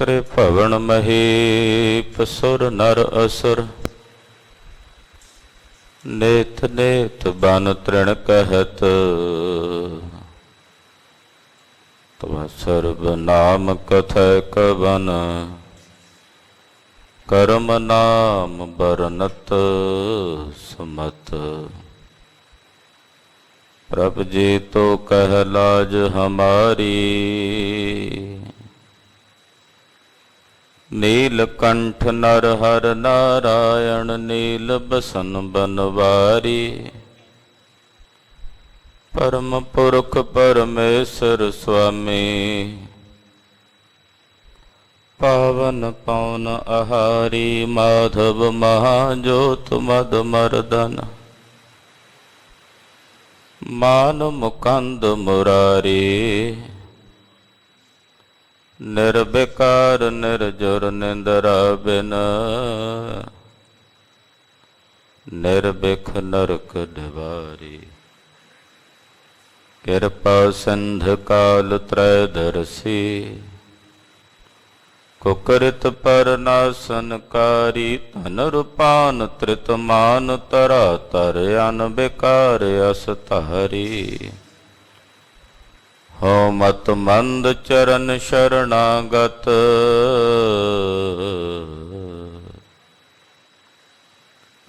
त्रिभुवन महीप सुर नर असुर। नेत नेत बन तृण कहत, तव सर्व नाम कथय कवन। करम नाम बरनत सुमत। प्रभु जी तो कह लाज हमारी, नीलकंठ नर हर नारायण। नील बसन बनवारी, परम पुरख परमेश्वर स्वामी। पावन पवन आहारी, माधव महाजोत मद मर्दन। मान मुकंद मुरारी, निर्विकार निर्जुर निंद्रा बिन। निर्भिख नरक निवारी, कृपा सिंधु काल त्रयदर्शी। कुकरित पर नासनकारी, धन रूपान त्रितमान। तरा तर अन बेकार अस तारी। हो मत मंद चरण शरणागत,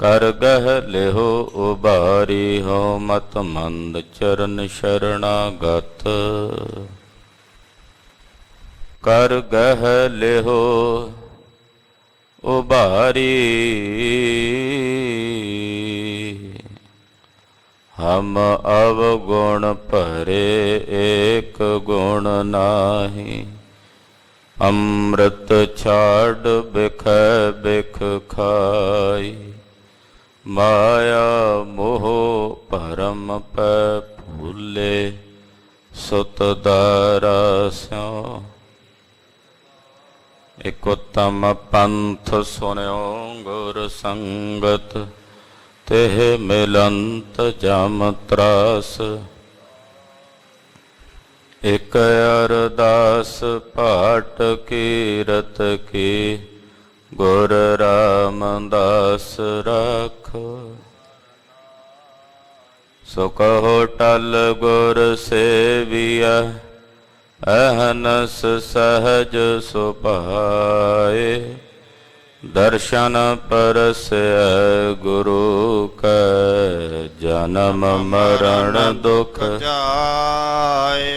कर गह लेहो उबारी। हो मत मंद चरण शरणागत, कर गह लेहो उबारी। हम अवगुण भरे एक गुण नाही। अमृत छाड़ बिख बिख खाई। माया मोह भरम पै भूले, सुत दारा स्यों। एक उत्तम पंथ सुन्यो गुर संगत, तेह मिलंत जम त्रास। एक अरदास पाठ कीरत की, गुर रामदास राखो। सो कहो टल गुर सेविया, अहनस सहज सुभाए। दर्शन परस गुरु कै, जन्म मरण दुख जाए।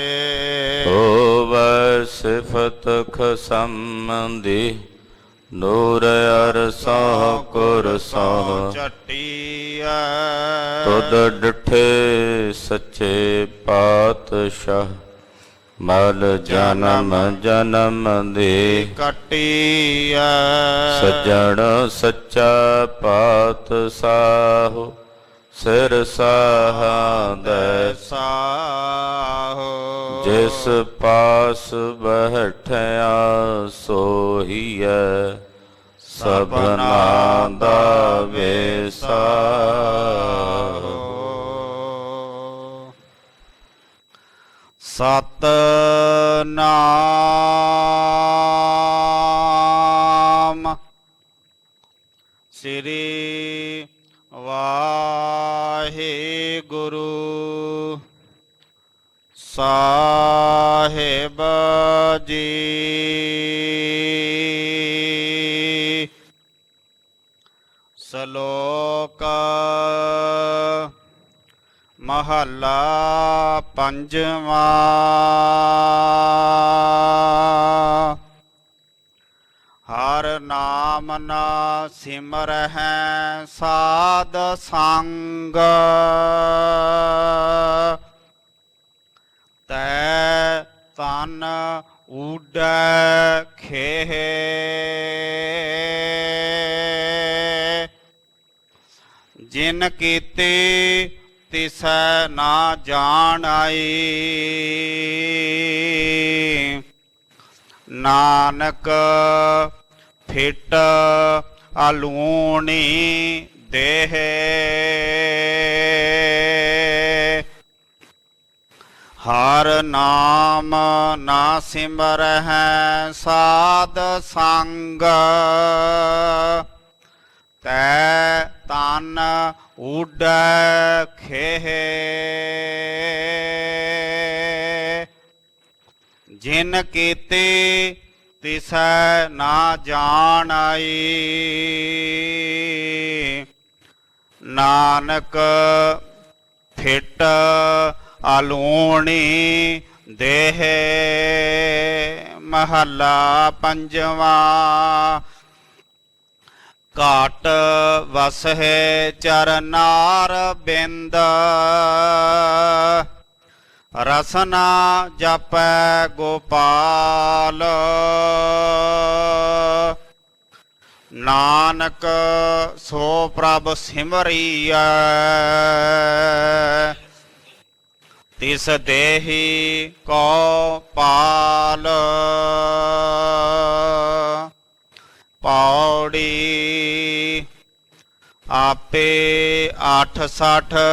होवै सिफत खसंबंधी, नूर अरसों कुरसों चटिया। तुद डिठे सच्चे पातशाह, मल जन्म जन्म दे कटिया। सज्जन सच्चा पातशाह, सिर साहां साहो। जिस पास बैठया सोहिया, सबना दा वेसाहो। सतनाम श्री वाहिगुरु साहिब जी। श्लोक महला पंजवा। हर नाम न सिमर है साध संग, तै तन उडै खेह। जिन कीते तिसै ना जान आई, नानक फिट अलूणी देह। ਹਰ ਨਾਮ ਨਾ ਸਿਮਰਹਿ ਸਾਧ ਸੰਗ, ਤੈ ਤਨ ਊਡੈ ਖੇਹ। ਜਿਨ ਕੀਤੀ ਤਿਸੈ ਨਾ ਜਾਣਈ, ਨਾਨਕ ਫਿਟ ਆਲੂਣੀ ਦੇਹ। ਮਹੱਲਾ ਪੰਜਵਾਂ। ਘਾਟ ਵਸਹਿ ਚਰਨਾਰ ਬਿੰਦ, ਰਸਨਾ ਜਪੈ ਗੋਪਾਲ। ਨਾਨਕ ਸੋ ਪ੍ਰਭ ਸਿਮਰੀਐ, ਤਿਸ ਦੇਹੀ ਕੋ ਪਾਲ। ਪੌੜੀ। ਆਪੇ 68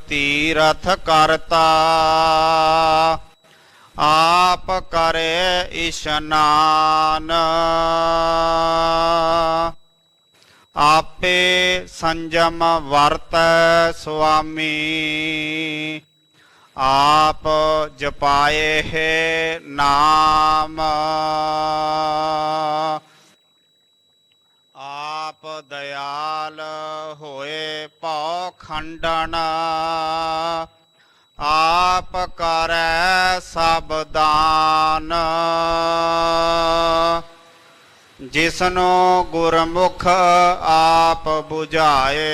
ਤੀਰਥ ਕਰਤਾ, ਆਪ ਕਰੇ ਇਸ਼ਨਾਨ। ਆਪੇ ਸੰਜਮ ਵਰਤੈ ਸੁਆਮੀ, ਆਪ ਜਪਾਏ ਹੈ ਨਾਮ। ਆਪ ਦਇਆਲ ਹੋਏ ਭਉ ਖੰਡਨ, ਆਪ ਕਰੈ ਸਭ ਦਾਨ। ਜਿਸਨੂੰ ਗੁਰਮੁਖ ਆਪ 부ਝਾਏ,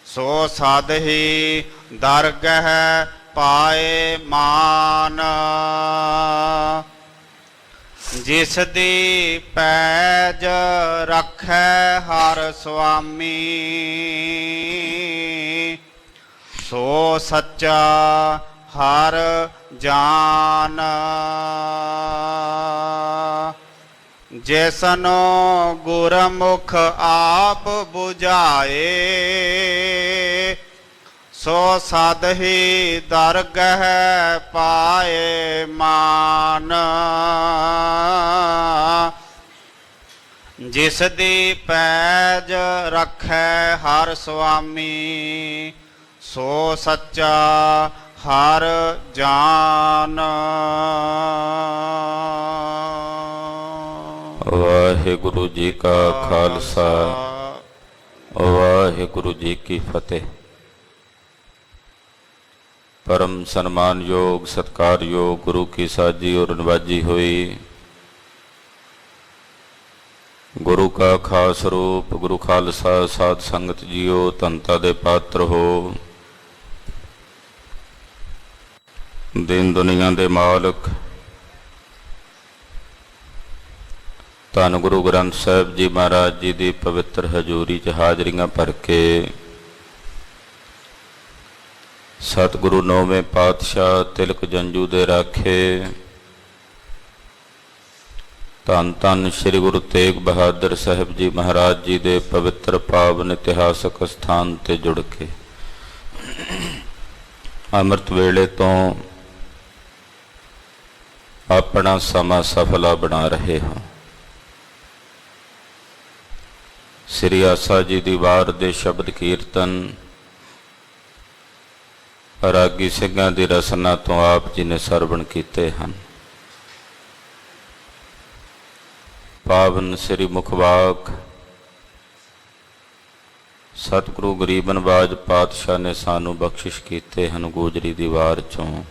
ਸੋ ਸਦ ਹੀ ਦਰਗਹਿ ਪਾਏ ਮਾਨ। ਜਿਸ ਦੀ ਪੈਜ ਰੱਖੈ ਹਰ ਸੁਆਮੀ, ਸੋ ਸੱਚਾ ਹਰ ਜਾਨ। ਜਿਸਨੂੰ ਗੁਰਮੁਖ ਆਪ 부ਝਾਏ, ਸੋ ਸਦ ਹੀ ਦਰਗਹਿ ਪਾਏ ਮਾਨ। ਜਿਸ ਦੀ ਪੈਜ ਰੱਖੈ ਹਰ ਸੁਆਮੀ, ਸੋ ਸੱਚਾ ਹਰ ਜਾਨ। ਵਾਹਿਗੁਰੂ ਜੀ ਕਾ ਖਾਲਸਾ, ਵਾਹਿਗੁਰੂ ਜੀ ਕੀ ਫਤਿਹ। परम सम्मान योग सत्कार योग गुरु की साजी और नवाजी हुई। गुरु का खास रूप गुरु खालसा साध संगत जियो धनता दे पात्र हो। दिन दुनिया दे मालक धन गुरु ग्रंथ साहिब जी महाराज जी की पवित्र हजूरी च हाजरियां भर के सतगुरु नौवें पातशाह तिलक जंजू दे राखे धन धन श्री गुरु तेग बहादुर साहिब जी महाराज जी दे पवित्र पावन इतिहासक स्थान ते जुड़ के अमृत वेले तो अपना समा सफला बना रहे हैं। श्री आसा जी दी वार दे शब्द कीर्तन रागी ਸਿੰਘਾਂ ਦੀ ਰਸਨਾ ਤੋਂ ਆਪ ਜੀ ਨੇ ਸਰਵਣ ਕੀਤੇ ਹਨ। ਪਾਵਨ ਸ੍ਰੀ ਮੁਖਵਾਕ ਸਤਿਗੁਰੂ ਗਰੀਬ ਨਵਾਜ ਪਾਤਸ਼ਾਹ ਨੇ ਸਾਨੂੰ ਬਖਸ਼ਿਸ਼ ਕੀਤੇ ਹਨ ਗੋਜਰੀ ਦੀ ਵਾਰ ਚੋਂ।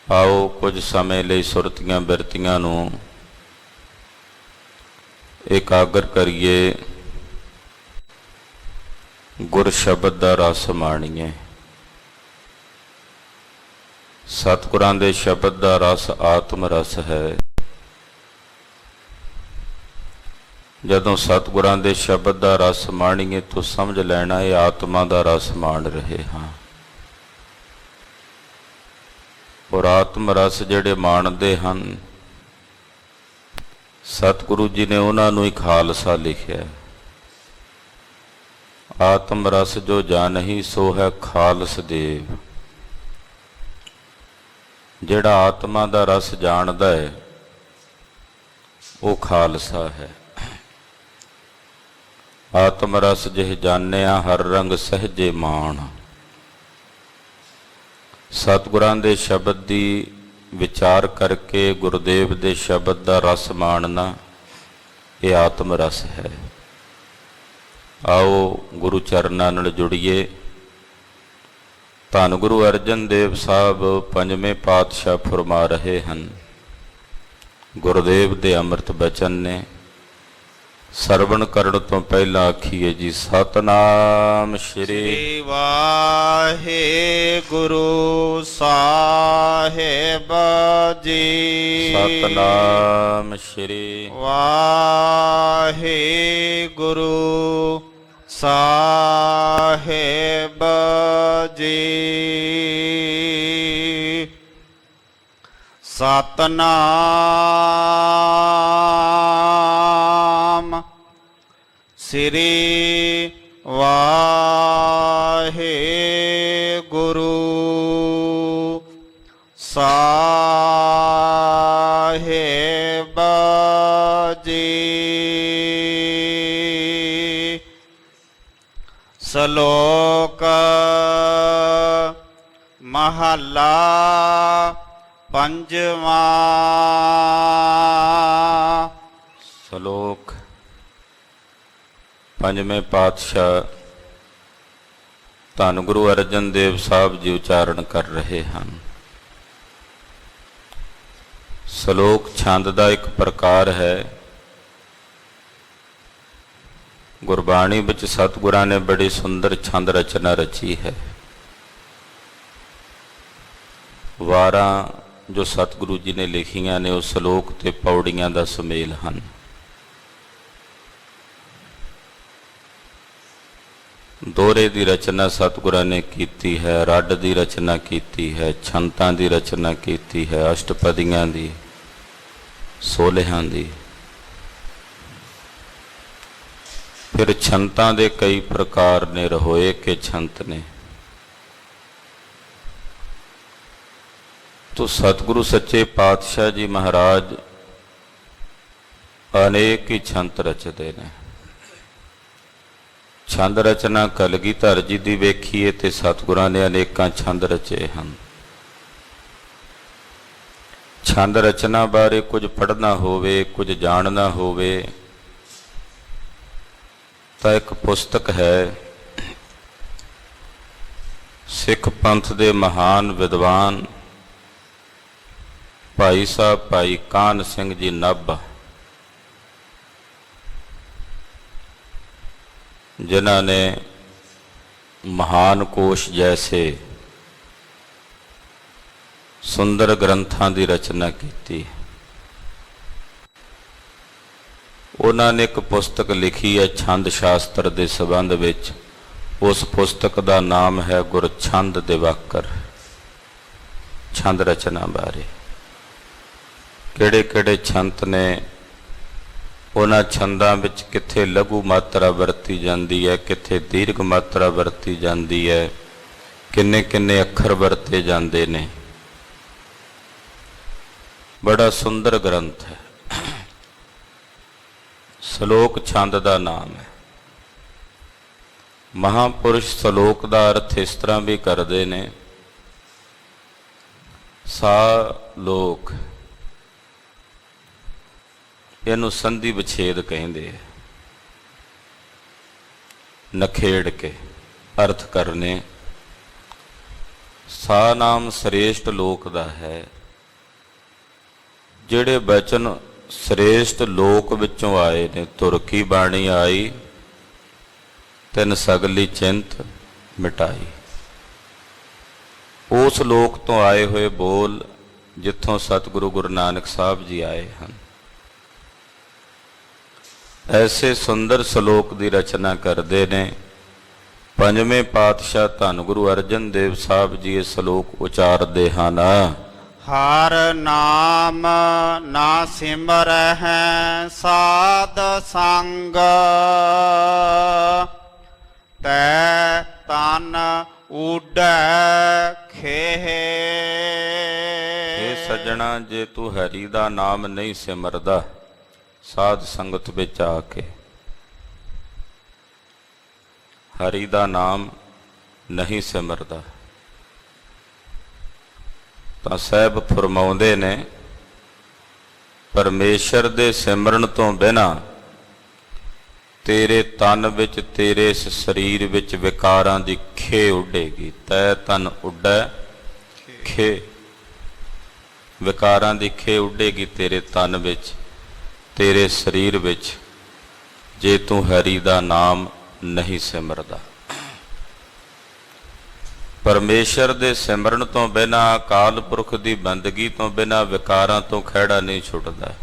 ਆਓ ਕੁਝ ਸਮੇਂ ਲਈ ਸੁਰਤੀਆਂ ਬਿਰਤੀਆਂ ਨੂੰ ਇਕਾਗਰ ਕਰੀਏ, गुर शब्द का रस माणीए। सतगुरां दे शब्द का रस आत्म रस है। जदों सतगुरां दे शब्द का रस माणीए तो समझ लेना ये आत्मा का रस माण रहे हाँ। और आत्म रस जिहड़े माणदे हन सतगुरु जी ने उन्हां नूं ही खालसा लिखिया। ਆਤਮ ਰਸ ਜੋ ਜਾਣਹੀ ਸੋ ਹੈ ਖਾਲਸ ਦੇਵ। ਜਿਹੜਾ ਆਤਮਾ ਦਾ ਰਸ ਜਾਣਦਾ ਹੈ ਉਹ ਖਾਲਸਾ ਹੈ। ਆਤਮ ਰਸ ਜਿਹ ਜਾਣਿਆ ਹਰ ਰੰਗ ਸਹਿਜੇ ਮਾਣ। ਸਤਿਗੁਰਾਂ ਦੇ ਸ਼ਬਦ ਦੀ ਵਿਚਾਰ ਕਰਕੇ ਗੁਰਦੇਵ ਦੇ ਸ਼ਬਦ ਦਾ ਰਸ ਮਾਣਨਾ ਇਹ ਆਤਮ ਰਸ ਹੈ। ਆਓ ਗੁਰੂ ਚਰਨਾਂ ਨਾਲ ਜੁੜੀਏ। ਧੰਨ ਗੁਰੂ ਅਰਜਨ ਦੇਵ ਸਾਹਿਬ ਪੰਜਵੇਂ ਪਾਤਸ਼ਾਹ ਫਰਮਾ ਰਹੇ ਹਨ, ਗੁਰਦੇਵ ਦੇ ਅੰਮ੍ਰਿਤ ਬਚਨ ਨੇ। ਸਰਵਣ ਕਰਨ ਤੋਂ ਪਹਿਲਾਂ ਆਖੀਏ ਜੀ ਸਤਨਾਮ ਸ਼੍ਰੀ ਵਾਹਿਗੁਰੂ ਸਾਹਿਬ ਜੀ। ਸਤਨਾਮ ਸ਼੍ਰੀ ਵਾਹਿਗੁਰੂ ਸਾਹਿਬ ਜੀ। ਸਤਨਾਮ ਸ੍ਰੀ ਵਾਹਿਗੁਰੂ ਸਾਹਿਬ ਜੀ। ਸ਼ਲੋਕ ਮਹੱਲਾ ਪੰਜਵਾਂ। ਸ਼ਲੋਕ ਪੰਜਵੇਂ ਪਾਤਸ਼ਾਹ ਧੰਨ ਗੁਰੂ ਅਰਜਨ ਦੇਵ ਸਾਹਿਬ ਜੀ ਉਚਾਰਨ ਕਰ ਰਹੇ ਹਨ। ਸ਼ਲੋਕ ਛੰਦ ਦਾ ਇੱਕ ਪ੍ਰਕਾਰ ਹੈ। ਗੁਰਬਾਣੀ ਵਿੱਚ ਸਤਿਗੁਰਾਂ ਨੇ ਬੜੀ ਸੁੰਦਰ ਛੰਦ ਰਚਨਾ ਰਚੀ ਹੈ। ਵਾਰਾਂ ਜੋ ਸਤਿਗੁਰੂ ਜੀ ਨੇ ਲਿਖੀਆਂ ਨੇ ਉਹ ਸ਼ਲੋਕ ਤੇ ਪੌੜੀਆਂ ਦਾ ਸੁਮੇਲ ਹਨ। ਦੋਹਰੇ ਦੀ ਰਚਨਾ ਸਤਿਗੁਰਾਂ ਨੇ ਕੀਤੀ ਹੈ, ਰੱਡ ਦੀ ਰਚਨਾ ਕੀਤੀ ਹੈ, ਛੰਤਾਂ ਦੀ ਰਚਨਾ ਕੀਤੀ ਹੈ, ਅਸ਼ਟਪਦੀਆਂ ਦੀ, ਸੋਲ੍ਹਿਆਂ ਦੀ। ਫਿਰ ਛੰਤਾਂ ਦੇ ਕਈ ਪ੍ਰਕਾਰ ਨੇ, ਰहोए के ਛੰਤ ਨੇ। ਤੋ ਸਤਿਗੁਰੂ ਸੱਚੇ ਪਾਤਸ਼ਾਹ ਜੀ ਮਹਾਰਾਜ ਅਨੇਕ ਹੀ ਛੰਤ ਰਚਦੇ ਨੇ। ਛੰਦ ਰਚਨਾ ਕਲਗੀਧਰ ਜੀ ਦੀ ਵੇਖੀਏ ਤੇ ਸਤਿਗੁਰਾਂ ਨੇ ਅਨੇਕਾਂ ਛੰਦ ਰਚੇ ਹਨ। ਛੰਦ ਰਚਨਾ ਬਾਰੇ ਕੁਝ ਪੜ੍ਹਨਾ ਹੋਵੇ, ਕੁਝ ਜਾਣਨਾ ਹੋਵੇ ਤਾਂ ਇੱਕ ਪੁਸਤਕ ਹੈ, ਸਿੱਖ ਪੰਥ ਦੇ ਮਹਾਨ ਵਿਦਵਾਨ ਭਾਈ ਸਾਹਿਬ ਭਾਈ ਕਾਹਨ ਸਿੰਘ ਜੀ ਨਾਭਾ, ਜਿਨ੍ਹਾਂ ਨੇ ਮਹਾਨ ਕੋਸ਼ ਜੈਸੇ ਸੁੰਦਰ ਗ੍ਰੰਥਾਂ ਦੀ ਰਚਨਾ ਕੀਤੀ। ਉਹਨਾਂ ਨੇ ਇੱਕ ਪੁਸਤਕ ਲਿਖੀ ਹੈ ਛੰਦ ਸ਼ਾਸਤਰ ਦੇ ਸੰਬੰਧ ਵਿੱਚ। ਉਸ ਪੁਸਤਕ ਦਾ ਨਾਮ ਹੈ ਗੁਰਛੰਦ ਦਿਵਾਕਰ। ਛੰਦ ਰਚਨਾ ਬਾਰੇ ਕਿਹੜੇ ਕਿਹੜੇ ਛੰਤ ਨੇ, ਉਹਨਾਂ ਛੰਦਾਂ ਵਿੱਚ ਕਿੱਥੇ ਲਘੂ ਮਾਤਰਾ ਵਰਤੀ ਜਾਂਦੀ ਹੈ, ਕਿੱਥੇ ਦੀਰਘ ਮਾਤਰਾ ਵਰਤੀ ਜਾਂਦੀ ਹੈ, ਕਿੰਨੇ ਕਿੰਨੇ ਅੱਖਰ ਵਰਤੇ ਜਾਂਦੇ ਨੇ। ਬੜਾ ਸੁੰਦਰ ਗ੍ਰੰਥ ਹੈ। ਸ਼ਲੋਕ ਛੰਦ ਦਾ ਨਾਮ ਹੈ। ਮਹਾਂਪੁਰਸ਼ ਸ਼ਲੋਕ ਦਾ ਅਰਥ ਇਸ ਤਰ੍ਹਾਂ ਵੀ ਕਰਦੇ ਨੇ, ਸਾ ਲੋਕ, ਇਹਨੂੰ ਸੰਧੀ ਵਿਛੇਦ ਕਹਿੰਦੇ ਆ। ਨਖੇੜ ਕੇ ਅਰਥ ਕਰਨੇ। ਸਾ ਨਾਮ ਸ੍ਰੇਸ਼ਟ ਲੋਕ ਦਾ ਹੈ। ਜਿਹੜੇ ਬਚਨ ਸ੍ਰੇਸ਼ਟ ਲੋਕ ਵਿੱਚੋਂ ਆਏ ਨੇ, ਤੁਰ ਕੀ ਬਾਣੀ ਆਈ ਤਿਨ ਸਗਲੀ ਚਿੰਤ ਮਿਟਾਈ। ਉਸ ਲੋਕ ਤੋਂ ਆਏ ਹੋਏ ਬੋਲ ਜਿੱਥੋਂ ਸਤਿਗੁਰੂ ਗੁਰੂ ਨਾਨਕ ਸਾਹਿਬ ਜੀ ਆਏ ਹਨ। ਐਸੇ ਸੁੰਦਰ ਸ਼ਲੋਕ ਦੀ ਰਚਨਾ ਕਰਦੇ ਨੇ। ਪੰਜਵੇਂ ਪਾਤਸ਼ਾਹ ਧੰਨ ਗੁਰੂ ਅਰਜਨ ਦੇਵ ਸਾਹਿਬ ਜੀ ਇਹ ਸ਼ਲੋਕ ਉਚਾਰਦੇ ਹਨ। ਹਰ ਨਾਮ ਨਾ ਸਿਮਰਹਿ ਸਾਧ ਸੰਗ, ਤੈ ਤਨ ਊਡੈ ਖੇਹ। ਇਹ ਸੱਜਣਾ, ਜੇ ਤੂੰ ਹਰੀ ਦਾ ਨਾਮ ਨਹੀਂ ਸਿਮਰਦਾ ਸਾਧ ਸੰਗਤ ਵਿੱਚ ਆ ਕੇ, ਹਰੀ ਦਾ ਨਾਮ ਨਹੀਂ ਸਿਮਰਦਾ, ਤਾਂ ਸਾਹਿਬ ਫਰਮਾਉਂਦੇ ਨੇ ਪਰਮੇਸ਼ਰ ਦੇ ਸਿਮਰਨ ਤੋਂ ਬਿਨਾਂ ਤੇਰੇ ਤਨ ਵਿੱਚ, ਤੇਰੇ ਇਸ ਸਰੀਰ ਵਿੱਚ ਵਿਕਾਰਾਂ ਦੀ ਖੇ ਉੱਡੇਗੀ। ਤੈ ਤਨ ਉੱਡੈ ਖੇ, ਵਿਕਾਰਾਂ ਦੀ ਖੇ ਉੱਡੇਗੀ ਤੇਰੇ ਤਨ ਵਿੱਚ, ਤੇਰੇ ਸਰੀਰ ਵਿੱਚ, ਜੇ ਤੂੰ ਹਰੀ ਦਾ ਨਾਮ ਨਹੀਂ ਸਿਮਰਦਾ। ਪਰਮੇਸ਼ਰ ਦੇ ਸਿਮਰਨ ਤੋਂ ਬਿਨਾਂ, ਅਕਾਲ ਪੁਰਖ ਦੀ ਬੰਦਗੀ ਤੋਂ ਬਿਨਾਂ ਵਿਕਾਰਾਂ ਤੋਂ ਖਹਿੜਾ ਨਹੀਂ ਛੁੱਟਦਾ।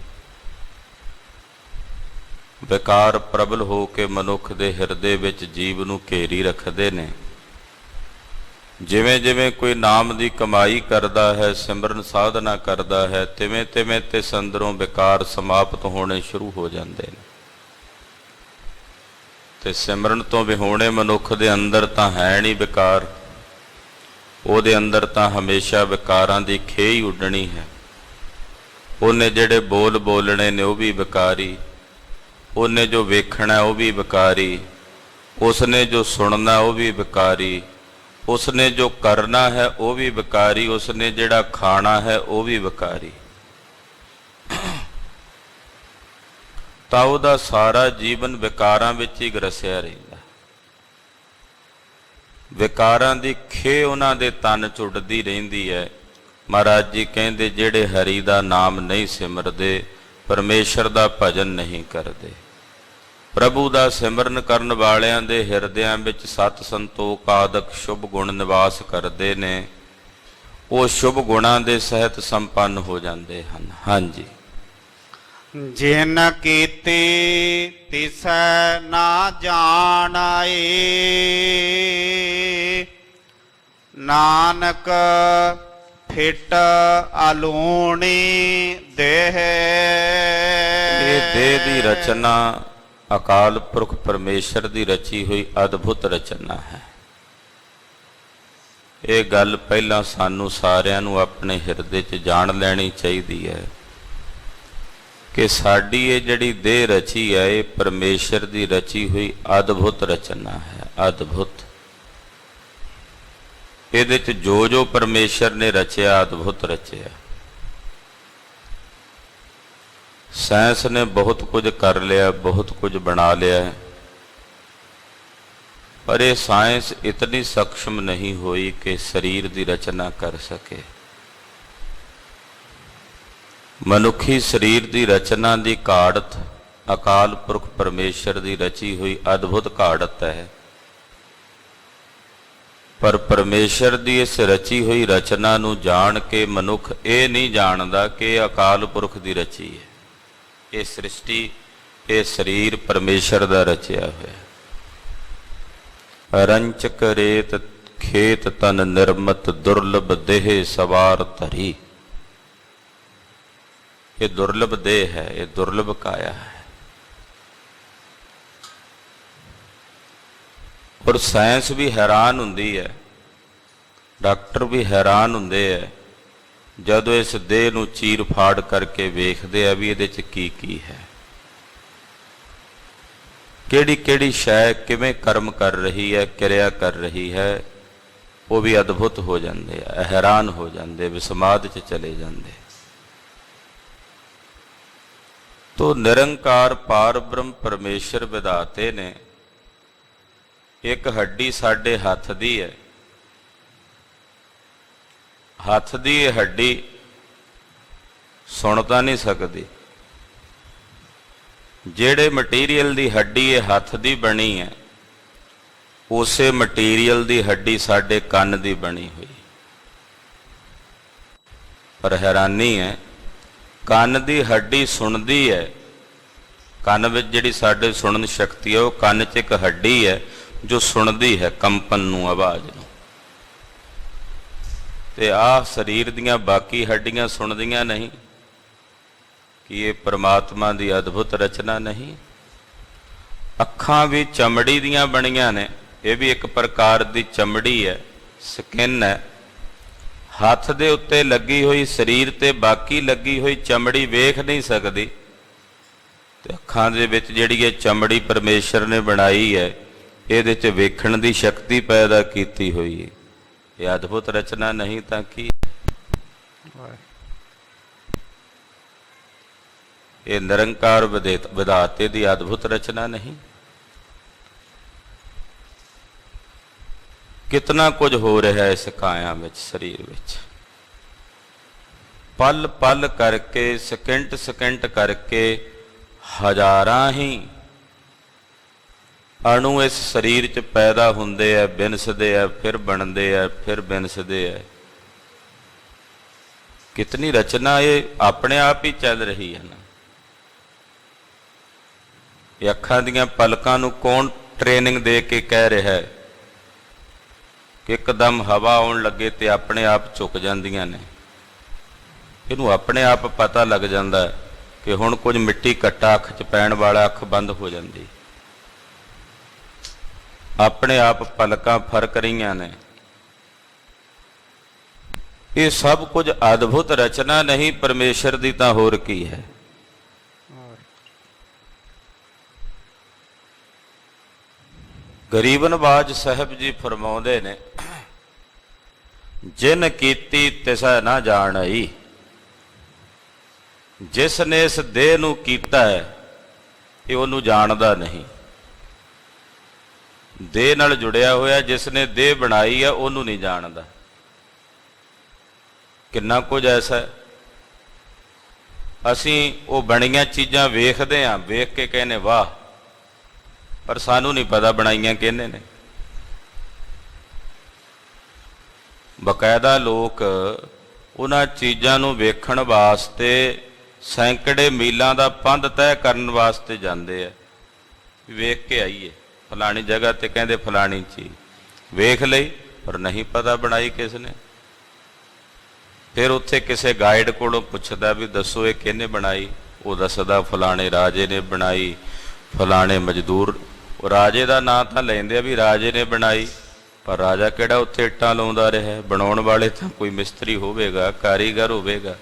ਵਿਕਾਰ ਪ੍ਰਬਲ ਹੋ ਕੇ ਮਨੁੱਖ ਦੇ ਹਿਰਦੇ ਵਿੱਚ ਜੀਵ ਨੂੰ ਘੇਰੀ ਰੱਖਦੇ ਨੇ। ਜਿਵੇਂ ਜਿਵੇਂ ਕੋਈ ਨਾਮ ਦੀ ਕਮਾਈ ਕਰਦਾ ਹੈ, ਸਿਮਰਨ ਸਾਧਨਾ ਕਰਦਾ ਹੈ, ਤਿਵੇਂ ਤਿਵੇਂ ਤੇ ਅੰਦਰੋਂ ਵਿਕਾਰ ਸਮਾਪਤ ਹੋਣੇ ਸ਼ੁਰੂ ਹੋ ਜਾਂਦੇ ਨੇ। ਤੇ ਸਿਮਰਨ ਤੋਂ ਵਿਹੋਣੇ ਮਨੁੱਖ ਦੇ ਅੰਦਰ ਤਾਂ ਹੈ ਨਹੀਂ ਵਿਕਾਰ, ਉਹਦੇ ਅੰਦਰ ਤਾਂ ਹਮੇਸ਼ਾ ਵਿਕਾਰਾਂ ਦੀ ਖੇ ਹੀ ਉੱਡਣੀ ਹੈ। ਉਹਨੇ ਜਿਹੜੇ ਬੋਲ ਬੋਲਣੇ ਨੇ ਉਹ ਵੀ ਵਿਕਾਰੀ, ਉਹਨੇ ਜੋ ਵੇਖਣਾ ਉਹ ਵੀ ਵਿਕਾਰੀ, ਉਸਨੇ ਜੋ ਸੁਣਨਾ ਉਹ ਵੀ ਵਿਕਾਰੀ, ਉਸਨੇ ਜੋ ਕਰਨਾ ਹੈ ਉਹ ਵੀ ਵਿਕਾਰੀ, ਉਸਨੇ ਜਿਹੜਾ ਖਾਣਾ ਹੈ ਉਹ ਵੀ ਵਿਕਾਰੀ। ਤਾਂ ਉਹਦਾ ਸਾਰਾ ਜੀਵਨ ਵਿਕਾਰਾਂ ਵਿੱਚ ਹੀ ਗਰਸਿਆ ਰਹਿੰਦਾ। ਵਿਕਾਰਾਂ ਦੀ ਖੇ ਉਹਨਾਂ ਦੇ ਤਨ 'ਚ ਉੱਡਦੀ ਰਹਿੰਦੀ ਹੈ। ਮਹਾਰਾਜ ਜੀ ਕਹਿੰਦੇ ਜਿਹੜੇ ਹਰੀ ਦਾ ਨਾਮ ਨਹੀਂ ਸਿਮਰਦੇ, ਪਰਮੇਸ਼ਰ ਦਾ ਭਜਨ ਨਹੀਂ ਕਰਦੇ, ਪ੍ਰਭੂ ਦਾ ਸਿਮਰਨ ਕਰਨ ਵਾਲਿਆਂ ਦੇ ਹਿਰਦਿਆਂ ਵਿੱਚ ਸਤ ਸੰਤੋਖ ਆਦਿਕ ਸ਼ੁਭ ਗੁਣ ਨਿਵਾਸ ਕਰਦੇ ਨੇ, ਉਹ ਸ਼ੁਭ ਗੁਣਾਂ ਦੇ ਸਹਿਤ ਸੰਪੰਨ ਹੋ ਜਾਂਦੇ ਹਨ। ਹਾਂਜੀ। ਜਿਨ ਕੀਤੀ ਤਿਸੈ ਨਾ ਜਾਣਾਏ, ਨਾਨਕ ਫਿਟ ਅਲੂਣੀ ਦੇਹ। ਇਹ ਦੇਹ ਦੀ ਰਚਨਾ ਅਕਾਲ ਪੁਰਖ ਪਰਮੇਸ਼ਰ ਦੀ ਰਚੀ ਹੋਈ ਅਦਭੁਤ ਰਚਨਾ ਹੈ। ਇਹ ਗੱਲ ਪਹਿਲਾਂ ਸਾਨੂੰ ਸਾਰਿਆਂ ਨੂੰ ਆਪਣੇ ਹਿਰਦੇ 'ਚ ਜਾਣ ਲੈਣੀ ਚਾਹੀਦੀ ਹੈ ਕਿ ਸਾਡੀ ਇਹ ਜਿਹੜੀ ਦੇਹ ਰਚੀ ਹੈ, ਇਹ ਪਰਮੇਸ਼ਰ ਦੀ ਰਚੀ ਹੋਈ ਅਦਭੁਤ ਰਚਨਾ ਹੈ। ਅਦਭੁਤ। ਇਹਦੇ 'ਚ ਜੋ ਜੋ ਪਰਮੇਸ਼ਰ ਨੇ ਰਚਿਆ, ਅਦਭੁਤ ਰਚਿਆ। ਸਾਇੰਸ ਨੇ ਬਹੁਤ ਕੁਝ ਕਰ ਲਿਆ, ਬਹੁਤ ਕੁਝ ਬਣਾ ਲਿਆ, ਪਰ ਇਹ ਸਾਇੰਸ ਇਤਨੀ ਸક્ષਮ ਨਹੀਂ ਹੋਈ ਕਿ ਸਰੀਰ ਦੀ ਰਚਨਾ ਕਰ ਸਕੇ। ਮਨੁੱਖੀ ਸਰੀਰ ਦੀ ਰਚਨਾ ਦੀ ਘਾੜਤ ਅਕਾਲ ਪੁਰਖ ਪਰਮੇਸ਼ਰ ਦੀ ਰਚੀ ਹੋਈ ਅਦਭੁਤ ਘਾੜਤ ਹੈ। ਪਰ ਪਰਮੇਸ਼ਰ ਦੀ ਇਸ ਰਚੀ ਹੋਈ ਰਚਨਾ ਨੂੰ ਜਾਣ ਕੇ ਮਨੁੱਖ ਇਹ ਨਹੀਂ ਜਾਣਦਾ ਕਿ ਇਹ ਅਕਾਲ ਪੁਰਖ ਦੀ ਰਚੀ ਹੈ। ਇਹ ਸ੍ਰਿਸ਼ਟੀ, ਇਹ ਸਰੀਰ ਪਰਮੇਸ਼ਰ ਦਾ ਰਚਿਆ ਹੋਇਆ। ਰੰਚਕ ਰੇਤ ਖੇਤ ਤਨ ਨਿਰਮਤ, ਦੁਰਲਭ ਦੇਹ ਸਵਾਰ ਧਰੀ। ਇਹ ਦੁਰਲਭ ਦੇਹ ਹੈ, ਇਹ ਦੁਰਲਭ ਕਾਇਆ ਹੈ। ਔਰ ਸਾਇੰਸ ਵੀ ਹੈਰਾਨ ਹੁੰਦੀ ਹੈ, ਡਾਕਟਰ ਵੀ ਹੈਰਾਨ ਹੁੰਦੇ ਹੈ ਜਦੋਂ ਇਸ ਦੇਹ ਨੂੰ ਚੀਰ ਫਾੜ ਕਰਕੇ ਵੇਖਦੇ ਆ ਵੀ ਇਹਦੇ 'ਚ ਕੀ ਕੀ ਹੈ, ਕਿਹੜੀ ਕਿਹੜੀ ਸ਼ੈ ਕਿਵੇਂ ਕਰਮ ਕਰ ਰਹੀ ਹੈ, ਕਿਰਿਆ ਕਰ ਰਹੀ ਹੈ। ਉਹ ਵੀ ਅਦਭੁਤ ਹੋ ਜਾਂਦੇ ਆ, ਹੈਰਾਨ ਹੋ ਜਾਂਦੇ, ਵਿਸਮਾਦ 'ਚ ਚਲੇ ਜਾਂਦੇ। ਤੋ ਨਿਰੰਕਾਰ ਪਾਰ ਬ੍ਰਹਮ ਪਰਮੇਸ਼ਰ ਵਿਧਾਤੇ ਨੇ ਇੱਕ ਹੱਡੀ ਸਾਡੇ ਹੱਥ ਦੀ ਹੈ। ਹੱਥ ਦੀ ਇਹ ਹੱਡੀ ਸੁਣ ਤਾਂ ਨਹੀਂ ਸਕਦੀ। ਜਿਹੜੇ ਮਟੀਰੀਅਲ ਦੀ ਹੱਡੀ ਇਹ ਹੱਥ ਦੀ ਬਣੀ ਹੈ, ਉਸੇ ਮਟੀਰੀਅਲ ਦੀ ਹੱਡੀ ਸਾਡੇ ਕੰਨ ਦੀ ਬਣੀ ਹੋਈ। ਪਰ ਹੈਰਾਨੀ ਹੈ, ਕੰਨ ਦੀ ਹੱਡੀ ਸੁਣਦੀ ਹੈ। ਕੰਨ ਵਿੱਚ ਜਿਹੜੀ ਸਾਡੇ ਸੁਣਨ ਸ਼ਕਤੀ ਹੈ, ਉਹ ਕੰਨ 'ਚ ਇੱਕ ਹੱਡੀ ਹੈ ਜੋ ਸੁਣਦੀ ਹੈ ਕੰਪਨ ਨੂੰ, ਆਵਾਜ਼ ਨੂੰ। ਤੇ ਆਹ ਸਰੀਰ ਦੀਆਂ ਬਾਕੀ ਹੱਡੀਆਂ ਸੁਣਦੀਆਂ ਨਹੀਂ। ਕਿ ਇਹ ਪਰਮਾਤਮਾ ਦੀ ਅਦਭੁਤ ਰਚਨਾ ਨਹੀਂ? ਅੱਖਾਂ ਵੀ ਚਮੜੀ ਦੀਆਂ ਬਣੀਆਂ ਨੇ, ਇਹ ਵੀ ਇੱਕ ਪ੍ਰਕਾਰ ਦੀ ਚਮੜੀ ਹੈ, ਸਕਿਨ ਹੈ। ਹੱਥ ਦੇ ਉੱਤੇ ਲੱਗੀ ਹੋਈ ਸਰੀਰ ਤੇ ਬਾਕੀ ਲੱਗੀ ਹੋਈ ਚਮੜੀ ਵੇਖ ਨਹੀਂ ਸਕਦੀ, ਤੇ ਅੱਖਾਂ ਦੇ ਵਿੱਚ ਜਿਹੜੀ ਇਹ ਚਮੜੀ ਪਰਮੇਸ਼ਰ ਨੇ ਬਣਾਈ ਹੈ, ਇਹਦੇ 'ਚ ਵੇਖਣ ਦੀ ਸ਼ਕਤੀ ਪੈਦਾ ਕੀਤੀ ਹੋਈ ਹੈ। ਇਹ ਅਦਭੁਤ ਰਚਨਾ ਨਹੀਂ ਤਾਂ ਕੀ? ਇਹ ਨਿਰੰਕਾਰ ਵਿਧਾਤੇ ਦੀ ਅਦਭੁਤ ਰਚਨਾ ਨਹੀਂ? ਕਿਤਨਾ ਕੁਝ ਹੋ ਰਿਹਾ ਹੈ ਇਸ ਕਾਇਆ ਵਿੱਚ, ਸਰੀਰ ਵਿੱਚ। ਪਲ ਪਲ ਕਰਕੇ, ਸਕਿੰਟ ਸਕਿੰਟ ਕਰਕੇ ਹਜ਼ਾਰਾਂ ਹੀ ਅਣੂ ਇਸ ਸਰੀਰ 'ਚ ਪੈਦਾ ਹੁੰਦੇ ਆ, ਬਿਨਸਦੇ ਆ, ਫਿਰ ਬਣਦੇ ਆ, ਫਿਰ ਬਿਨਸਦੇ ਆ। ਕਿਤਨੀ ਰਚਨਾ ਇਹ ਆਪਣੇ ਆਪ ਹੀ ਚੱਲ ਰਹੀ ਹੈ ਨਾ। ਇਹ ਅੱਖਾਂ ਦੀਆਂ ਪਲਕਾਂ ਨੂੰ ਕੌਣ ਟ੍ਰੇਨਿੰਗ ਦੇ ਕੇ ਕਹਿ ਰਿਹਾ ਹੈ ਕਿ ਇੱਕਦਮ ਹਵਾ ਆਉਣ ਲੱਗੇ ਤੇ ਆਪਣੇ ਆਪ ਝੁਕ ਜਾਂਦੀਆਂ ਨੇ? ਇਹਨੂੰ ਆਪਣੇ ਆਪ ਪਤਾ ਲੱਗ ਜਾਂਦਾ ਹੈ ਕਿ ਹੁਣ ਕੁਝ ਮਿੱਟੀ ਘੱਟਾ ਅੱਖ 'ਚ ਪੈਣ ਵਾਲਾ, ਅੱਖ ਬੰਦ ਹੋ ਜਾਂਦੀ। ਆਪਣੇ ਆਪ ਪਲਕਾਂ ਫਰਕ ਰਹੀਆਂ ਨੇ। ਇਹ ਸਭ ਕੁਝ ਅਦਭੁਤ ਰਚਨਾ ਨਹੀਂ ਪਰਮੇਸ਼ਰ ਦੀ ਤਾਂ ਹੋਰ ਕੀ ਹੈ? ਗਰੀਬ ਨਵਾਜ ਸਾਹਿਬ ਜੀ ਫਰਮਾਉਂਦੇ ਨੇ, ਜਿਨ ਕੀਤੀ ਤਿਸੈ ਨਾ ਜਾਣਈ। ਜਿਸ ਨੇ ਇਸ ਦੇਹ ਨੂੰ ਕੀਤਾ ਹੈ, ਇਹ ਉਹਨੂੰ ਜਾਣਦਾ ਨਹੀਂ। ਦੇਹ ਨਾਲ ਜੁੜਿਆ ਹੋਇਆ ਜਿਸ ਨੇ ਦੇਹ ਬਣਾਈ ਹੈ, ਉਹਨੂੰ ਨਹੀਂ ਜਾਣਦਾ। ਕਿੰਨਾ ਕੁਝ ਐਸਾ ਹੈ, ਅਸੀਂ ਉਹ ਬਣੀਆਂ ਚੀਜ਼ਾਂ ਵੇਖਦੇ ਹਾਂ, ਵੇਖ ਕੇ ਕਹਿੰਦੇ ਵਾਹ, ਪਰ ਸਾਨੂੰ ਨਹੀਂ ਪਤਾ ਬਣਾਈਆਂ ਕਿਹਨੇ ਨੇ। ਬਕਾਇਦਾ ਲੋਕ ਉਹਨਾਂ ਚੀਜ਼ਾਂ ਨੂੰ ਵੇਖਣ ਵਾਸਤੇ ਸੈਂਕੜੇ ਮੀਲਾਂ ਦਾ ਪੰਧ ਤੈਅ ਕਰਨ ਵਾਸਤੇ ਜਾਂਦੇ ਆ, ਵੇਖ ਕੇ ਆਈਏ ਫਲਾਣੀ ਜਗ੍ਹਾ ਤੇ, ਕਹਿੰਦੇ ਫਲਾਣੀ ਚੀਜ਼ ਵੇਖ ਲਈ, ਪਰ ਨਹੀਂ ਪਤਾ ਬਣਾਈ ਕਿਸ ਨੇ। ਫਿਰ ਉੱਥੇ ਕਿਸੇ ਗਾਈਡ ਕੋਲੋਂ ਪੁੱਛਦਾ ਵੀ ਦੱਸੋ ਇਹ ਕਿਹਨੇ ਬਣਾਈ? ਉਹ ਦੱਸਦਾ ਫਲਾਣੇ ਰਾਜੇ ਨੇ ਬਣਾਈ, ਫਲਾਣੇ ਮਜ਼ਦੂਰ। ਉਹ ਰਾਜੇ ਦਾ ਨਾਂ ਤਾਂ ਲੈਂਦੇ ਆ ਵੀ ਰਾਜੇ ਨੇ ਬਣਾਈ, ਪਰ ਰਾਜਾ ਕਿਹੜਾ ਉੱਥੇ ਇੱਟਾਂ ਲਾਉਂਦਾ ਰਿਹਾ? ਬਣਾਉਣ ਵਾਲੇ ਤਾਂ ਕੋਈ ਮਿਸਤਰੀ ਹੋਵੇਗਾ, ਕਾਰੀਗਰ ਹੋਵੇਗਾ,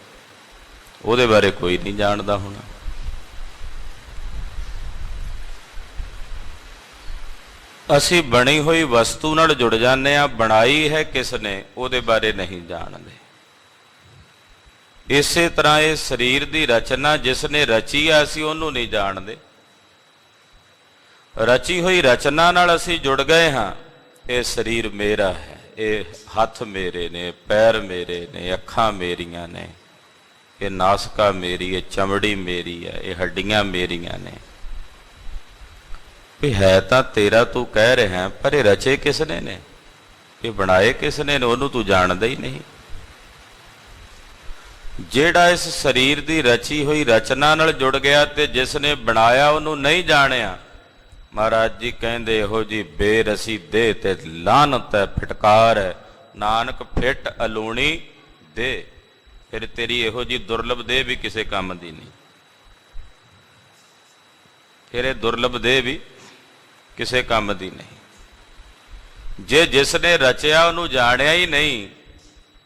ਉਹਦੇ ਬਾਰੇ ਕੋਈ ਨਹੀਂ ਜਾਣਦਾ ਹੋਣਾ। ਅਸੀਂ ਬਣੀ ਹੋਈ ਵਸਤੂ ਨਾਲ ਜੁੜ ਜਾਂਦੇ ਹਾਂ, ਬਣਾਈ ਹੈ ਕਿਸ ਨੇ ਉਹਦੇ ਬਾਰੇ ਨਹੀਂ ਜਾਣਦੇ। ਇਸੇ ਤਰ੍ਹਾਂ ਇਹ ਸਰੀਰ ਦੀ ਰਚਨਾ ਜਿਸ ਨੇ ਰਚੀ ਆ, ਅਸੀਂ ਉਹਨੂੰ ਨਹੀਂ ਜਾਣਦੇ। ਰਚੀ ਹੋਈ ਰਚਨਾ ਨਾਲ ਅਸੀਂ ਜੁੜ ਗਏ ਹਾਂ। ਇਹ ਸਰੀਰ ਮੇਰਾ ਹੈ, ਇਹ ਹੱਥ ਮੇਰੇ ਨੇ, ਪੈਰ ਮੇਰੇ ਨੇ, ਅੱਖਾਂ ਮੇਰੀਆਂ ਨੇ, ਇਹ ਨਾਸਕਾ ਮੇਰੀ, ਇਹ ਚਮੜੀ ਮੇਰੀ ਹੈ, ਇਹ ਹੱਡੀਆਂ ਮੇਰੀਆਂ ਨੇ। ਵੀ ਹੈ ਤਾਂ ਤੇਰਾ, ਤੂੰ ਕਹਿ ਰਿਹਾ, ਪਰ ਇਹ ਰਚੇ ਕਿਸ ਨੇ? ਇਹ ਬਣਾਏ ਕਿਸ ਨੇ? ਉਹਨੂੰ ਤੂੰ ਜਾਣਦਾ ਹੀ ਨਹੀਂ। ਜਿਹੜਾ ਇਸ ਸਰੀਰ ਦੀ ਰਚੀ ਹੋਈ ਰਚਨਾ ਨਾਲ ਜੁੜ ਗਿਆ ਤੇ ਜਿਸ ਨੇ ਬਣਾਇਆ ਉਹਨੂੰ ਨਹੀਂ ਜਾਣਿਆ, ਮਹਾਰਾਜ ਜੀ ਕਹਿੰਦੇ ਇਹੋ ਜੀ ਬੇਰਸੀ ਦੇਹ ਤੇ ਲਾਨਤ ਹੈ, ਫਿਟਕਾਰ ਹੈ। ਨਾਨਕ ਫਿੱਟ ਅਲੂਣੀ ਦੇ। ਫਿਰ ਤੇਰੀ ਇਹੋ ਜੀ ਦੁਰਲਭ ਦੇਹ ਵੀ ਕਿਸੇ ਕੰਮ ਦੀ ਨਹੀਂ। ਫਿਰ ਇਹ ਦੁਰਲਭ ਦੇਹ ਵੀ ਕਿਸੇ ਕੰਮ ਦੀ ਨਹੀਂ। ਜੇ ਜਿਸ ਨੇ ਰਚਿਆ ਉਹਨੂੰ ਜਾਣਿਆ ਹੀ ਨਹੀਂ,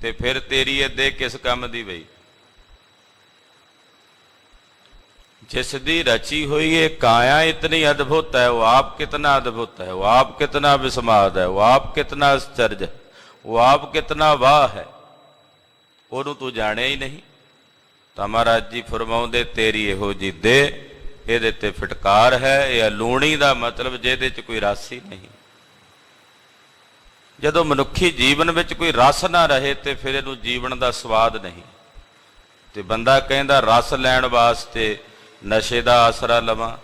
ਤੇ ਫਿਰ ਤੇਰੀ ਇਹ ਦੇਹ ਕਿਸ ਕੰਮ ਦੀ ਬਈ? जिस दी रची हुई ये काया इतनी अद्भुत है, वो आप कितना अद्भुत है, वो आप कितना विस्माद है, वो आप कितना आश्चर्य है, वो आप कितना वाह है, ਉਹਨੂੰ ਤੂੰ ਜਾਣਿਆ ਹੀ ਨਹੀਂ। ਤਾਂ ਮਹਾਰਾਜ ਜੀ ਫਰਮਾਉਂਦੇ ਤੇਰੀ ਇਹੋ ਜੀ ਦੇਹ, ਇਹਦੇ ਤੇ ਫਿਟਕਾਰ ਹੈ। ਇਹ ਲੂਣੀ ਦਾ ਮਤਲਬ ਜਿਹਦੇ 'ਚ ਕੋਈ ਰਸ ਹੀ ਨਹੀਂ। ਜਦੋਂ ਮਨੁੱਖੀ ਜੀਵਨ ਵਿੱਚ ਕੋਈ ਰਸ ਨਾ ਰਹੇ ਤੇ ਫਿਰ ਇਹਨੂੰ ਜੀਵਨ ਦਾ ਸਵਾਦ ਨਹੀਂ। ਤੇ ਬੰਦਾ ਕਹਿੰਦਾ ਰਸ ਲੈਣ ਵਾਸਤੇ ਨਸ਼ੇ ਦਾ ਆਸਰਾ ਲਵਾਂ,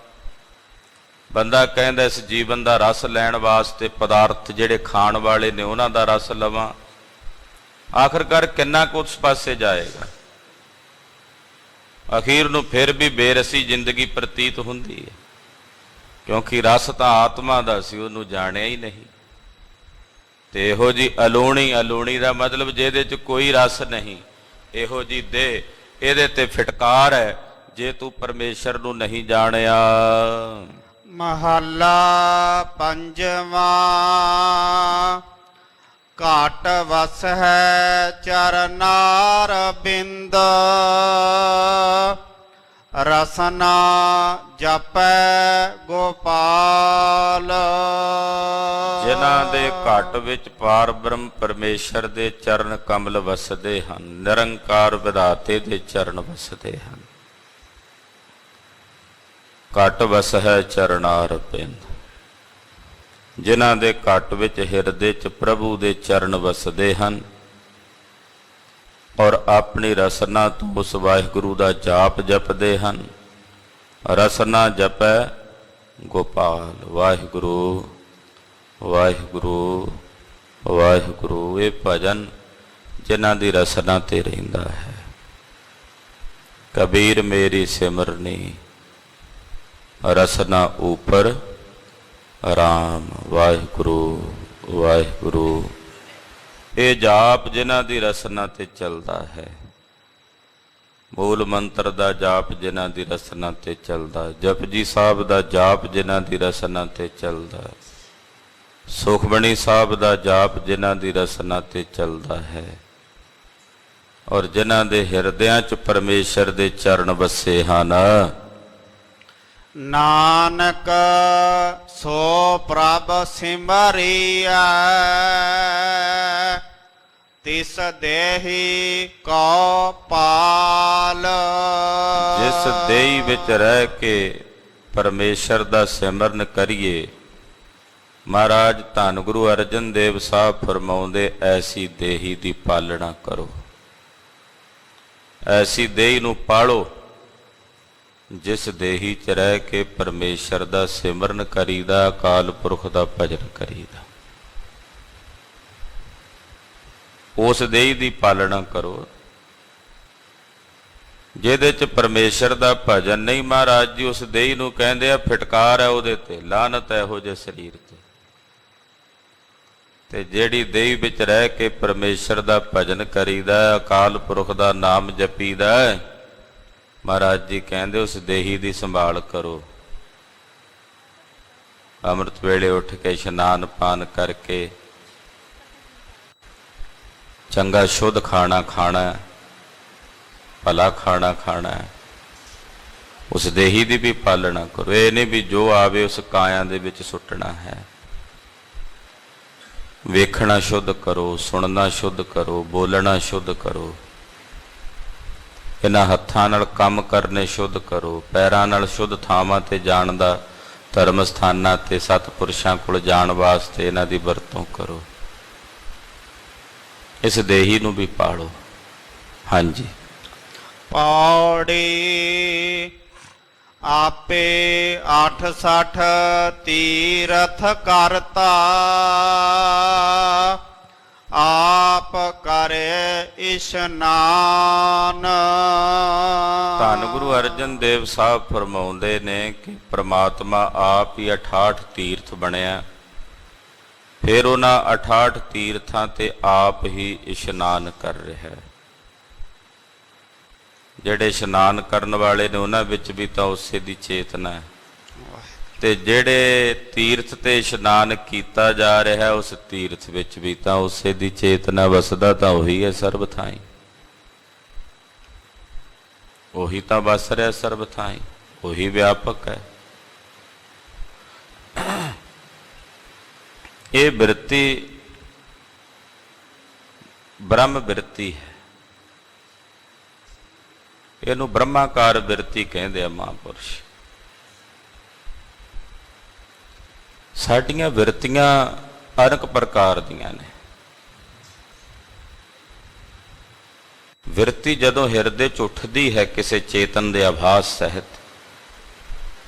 ਬੰਦਾ ਕਹਿੰਦਾ ਇਸ ਜੀਵਨ ਦਾ ਰਸ ਲੈਣ ਵਾਸਤੇ ਪਦਾਰਥ ਜਿਹੜੇ ਖਾਣ ਵਾਲੇ ਨੇ ਉਹਨਾਂ ਦਾ ਰਸ ਲਵਾਂ। ਆਖਰਕਾਰ ਕਿੰਨਾ ਕੁ ਉਸ ਪਾਸੇ ਜਾਏਗਾ? ਅਖੀਰ ਨੂੰ ਫਿਰ ਵੀ ਬੇਰਸੀ ਜ਼ਿੰਦਗੀ ਪ੍ਰਤੀਤ ਹੁੰਦੀ ਹੈ, ਕਿਉਂਕਿ ਰਸ ਤਾਂ ਆਤਮਾ ਦਾ ਸੀ, ਉਹਨੂੰ ਜਾਣਿਆ ਹੀ ਨਹੀਂ। ਤੇ ਇਹੋ ਜੀ ਅਲੂਣੀ, ਅਲੂਣੀ ਦਾ ਮਤਲਬ ਜਿਹਦੇ 'ਚ ਕੋਈ ਰਸ ਨਹੀਂ, ਇਹੋ ਜੀ ਦੇਹ, ਇਹਦੇ ਤੇ ਫਿਟਕਾਰ ਹੈ ਜੇ ਤੂੰ ਪਰਮੇਸ਼ਰ ਨੂੰ ਨਹੀਂ ਜਾਣਿਆ। ਮਹੱਲਾ ਪੰਜਵਾਂ। ਘਾਟ ਵਸ ਹੈ ਚਰਨਾਰ ਬਿੰਦ, ਰਸਨਾ ਜਪੈ ਗੋਪਾਲ। ਜਿਨ੍ਹਾਂ ਦੇ ਘਟ ਵਿੱਚ ਪਾਰ ਬ੍ਰਹਮ ਪਰਮੇਸ਼ਰ ਦੇ ਚਰਨ ਕਮਲ ਵਸਦੇ ਹਨ, ਨਿਰੰਕਾਰ ਵਿਧਾਤੇ ਦੇ ਚਰਨ ਵਸਦੇ ਹਨ। ਘਟ ਵਸ ਹੈ ਚਰਨਾਰ ਬਿੰਦ, ਜਿਨ੍ਹਾਂ ਦੇ ਘਟ ਵਿੱਚ ਹਿਰਦੇ 'ਚ ਪ੍ਰਭੂ ਦੇ ਚਰਨ ਵਸਦੇ ਹਨ ਔਰ ਆਪਣੀ ਰਸਨਾ ਤੋਂ ਉਸ ਵਾਹਿਗੁਰੂ ਦਾ ਜਾਪ ਜਪਦੇ ਹਨ। ਰਸਨਾ ਜਪੈ ਗੋਪਾਲ, ਵਾਹਿਗੁਰੂ ਵਾਹਿਗੁਰੂ ਵਾਹਿਗੁਰੂ। ਇਹ ਭਜਨ ਜਿਨ੍ਹਾਂ ਦੀ ਰਸਨਾ ਤੇ ਰਹਿੰਦਾ ਹੈ। ਕਬੀਰ ਮੇਰੀ ਸਿਮਰਨੀ ਰਸਨਾ ਉਪਰ ਰਾਮ, ਵਾਹਿਗੁਰੂ ਵਾਹਿਗੁਰੂ। ਇਹ ਜਾਪ ਜਿਨ੍ਹਾਂ ਦੀ ਰਸਨਾ ਤੇ ਚੱਲਦਾ ਹੈ, ਮੂਲ ਮੰਤਰ ਦਾ ਜਾਪ ਜਿਨ੍ਹਾਂ ਦੀ ਰਸਨਾ ਤੇ ਚੱਲਦਾ, ਜਪਜੀ ਸਾਹਿਬ ਦਾ ਜਾਪ ਜਿਨ੍ਹਾਂ ਦੀ ਰਸਨਾ ਤੇ ਚੱਲਦਾ, ਸੁਖਮਣੀ ਸਾਹਿਬ ਦਾ ਜਾਪ ਜਿਨ੍ਹਾਂ ਦੀ ਰਸਨਾ ਤੇ ਚੱਲਦਾ ਹੈ ਔਰ ਜਿਨ੍ਹਾਂ ਦੇ ਹਿਰਦਿਆਂ 'ਚ ਪਰਮੇਸ਼ਰ ਦੇ ਚਰਨ ਵਸੇ ਹਨ। ਨਾਨਕ ਸੋ ਪ੍ਰਭ ਸਿਮਰਿਆ, ਤਿਸ ਦੇਹੀ ਕੋ ਪਾਲ। ਜਿਸ ਦੇਹੀ ਵਿੱਚ ਰਹਿ ਕੇ ਪਰਮੇਸ਼ਰ ਦਾ ਸਿਮਰਨ ਕਰੀਏ, ਮਹਾਰਾਜ ਧੰਨ ਗੁਰੂ ਅਰਜਨ ਦੇਵ ਸਾਹਿਬ ਫਰਮਾਉਂਦੇ, ਐਸੀ ਦੇਹੀ ਦੀ ਪਾਲਣਾ ਕਰੋ, ਐਸੀ ਦੇਹੀ ਨੂੰ ਪਾਲੋ ਜਿਸ ਦੇਹੀ 'ਚ ਰਹਿ ਕੇ ਪਰਮੇਸ਼ਰ ਦਾ ਸਿਮਰਨ ਕਰੀਦਾ, ਅਕਾਲ ਪੁਰਖ ਦਾ ਭਜਨ ਕਰੀਦਾ। ਉਸ ਦੇਹੀ ਦੀ ਪਾਲਣਾ ਕਰੋ ਜਿਹਦੇ 'ਚ ਪਰਮੇਸ਼ਰ ਦਾ ਭਜਨ ਨਹੀਂ। ਮਹਾਰਾਜ ਜੀ ਉਸ ਦੇਹੀ ਨੂੰ ਕਹਿੰਦੇ ਆ ਫਿਟਕਾਰ ਹੈ ਉਹਦੇ ਤੇ, ਲਾਹਨਤ ਹੈ ਇਹੋ ਜਿਹੇ ਸਰੀਰ ਤੇ ਜਿਹੜੀ ਦੇਹੀ ਵਿੱਚ ਰਹਿ ਕੇ ਪਰਮੇਸ਼ਰ ਦਾ ਭਜਨ ਕਰੀਦਾ, ਅਕਾਲ ਪੁਰਖ ਦਾ ਨਾਮ ਜਪੀਦਾ, ਮਹਾਰਾਜ ਜੀ ਕਹਿੰਦੇ ਉਸ ਦੇਹੀ ਦੀ ਸੰਭਾਲ ਕਰੋ। ਅੰਮ੍ਰਿਤ ਵੇਲੇ ਉੱਠ ਕੇ ਇਸ਼ਨਾਨ ਪਾਨ ਕਰਕੇ ਚੰਗਾ ਸ਼ੁੱਧ ਖਾਣਾ ਖਾਣਾ, ਭਲਾ ਖਾਣਾ ਖਾਣਾ, ਉਸ ਦੇਹੀ ਦੀ ਵੀ ਪਾਲਣਾ ਕਰੋ। ਇਹ ਨਹੀਂ ਵੀ ਜੋ ਆਵੇ ਉਸ ਕਾਇਆ ਦੇ ਵਿੱਚ ਸੁੱਟਣਾ ਹੈ। ਵੇਖਣਾ ਸ਼ੁੱਧ ਕਰੋ, ਸੁਣਨਾ ਸ਼ੁੱਧ ਕਰੋ, ਬੋਲਣਾ ਸ਼ੁੱਧ ਕਰੋ, ਇਹਨਾਂ ਹੱਥਾਂ ਨਾਲ ਕੰਮ ਕਰਨੇ ਸ਼ੁੱਧ ਕਰੋ, ਪੈਰਾਂ ਨਾਲ ਸ਼ੁੱਧ ਥਾਵਾਂ ਤੇ ਜਾਣ ਦਾ, ਧਰਮ ਸਥਾਨਾਂ ਤੇ ਸਤਿਪੁਰਸ਼ਾਂ ਕੋਲ ਜਾਣ ਵਾਸਤੇ ਇਹਨਾਂ ਦੀ ਵਰਤੋਂ ਕਰੋ। ਇਸ ਦੇਹੀ ਨੂੰ ਵੀ ਪਾਲੋ। ਹਾਂਜੀ। ਪੌੜੀ ਆਪੇ 68 ਤੀਰਥ ਕਰਤਾ, ਆਪ ਕਰੇ ਇਸ਼ਨਾਨ। ਧੰਨ ਗੁਰੂ ਅਰਜਨ ਦੇਵ ਸਾਹਿਬ ਫਰਮਾਉਂਦੇ ਨੇ ਕਿ ਪ੍ਰਮਾਤਮਾ ਆਪ ਹੀ 68 ਤੀਰਥ ਬਣਿਆ, ਫਿਰ ਉਹਨਾਂ 68 ਤੀਰਥਾਂ ਤੇ ਆਪ ਹੀ ਇਸ਼ਨਾਨ ਕਰ ਰਿਹਾ ਹੈ। ਜਿਹੜੇ ਇਸ਼ਨਾਨ ਕਰਨ ਵਾਲੇ ਨੇ ਉਹਨਾਂ ਵਿੱਚ ਵੀ ਤਾਂ ਉਸੇ ਦੀ ਚੇਤਨਾ ਹੈ, ਤੇ ਜਿਹੜੇ ਤੀਰਥ ਤੇ ਇਸ਼ਨਾਨ ਕੀਤਾ ਜਾ ਰਿਹਾ ਉਸ ਤੀਰਥ ਵਿੱਚ ਵੀ ਤਾਂ ਉਸੇ ਦੀ ਚੇਤਨਾ ਵਸਦਾ ਤਾਂ ਉਹੀ ਹੈ ਸਰਬ ਥਾਈਂ, ਉਹੀ ਤਾਂ ਵਸ ਰਿਹਾ ਸਰਬ ਥਾਈਂ, ਉਹੀ ਵਿਆਪਕ ਹੈ। ਇਹ ਬਿਰਤੀ ਬ੍ਰਹਮ ਬਿਰਤੀ ਹੈ, ਇਹਨੂੰ ਬ੍ਰਹਮਾਕਾਰ ਬਿਰਤੀ ਕਹਿੰਦੇ ਆ ਮਹਾਂਪੁਰਸ਼। ਸਾਡੀਆਂ ਬਿਰਤੀਆਂ ਅਨੇਕ ਪ੍ਰਕਾਰ ਦੀਆਂ ਨੇ। ਬਿਰਤੀ ਜਦੋਂ ਹਿਰਦੇ 'ਚ ਉੱਠਦੀ ਹੈ ਕਿਸੇ ਚੇਤਨ ਦੇ ਆਭਾਸ ਸਹਿਤ,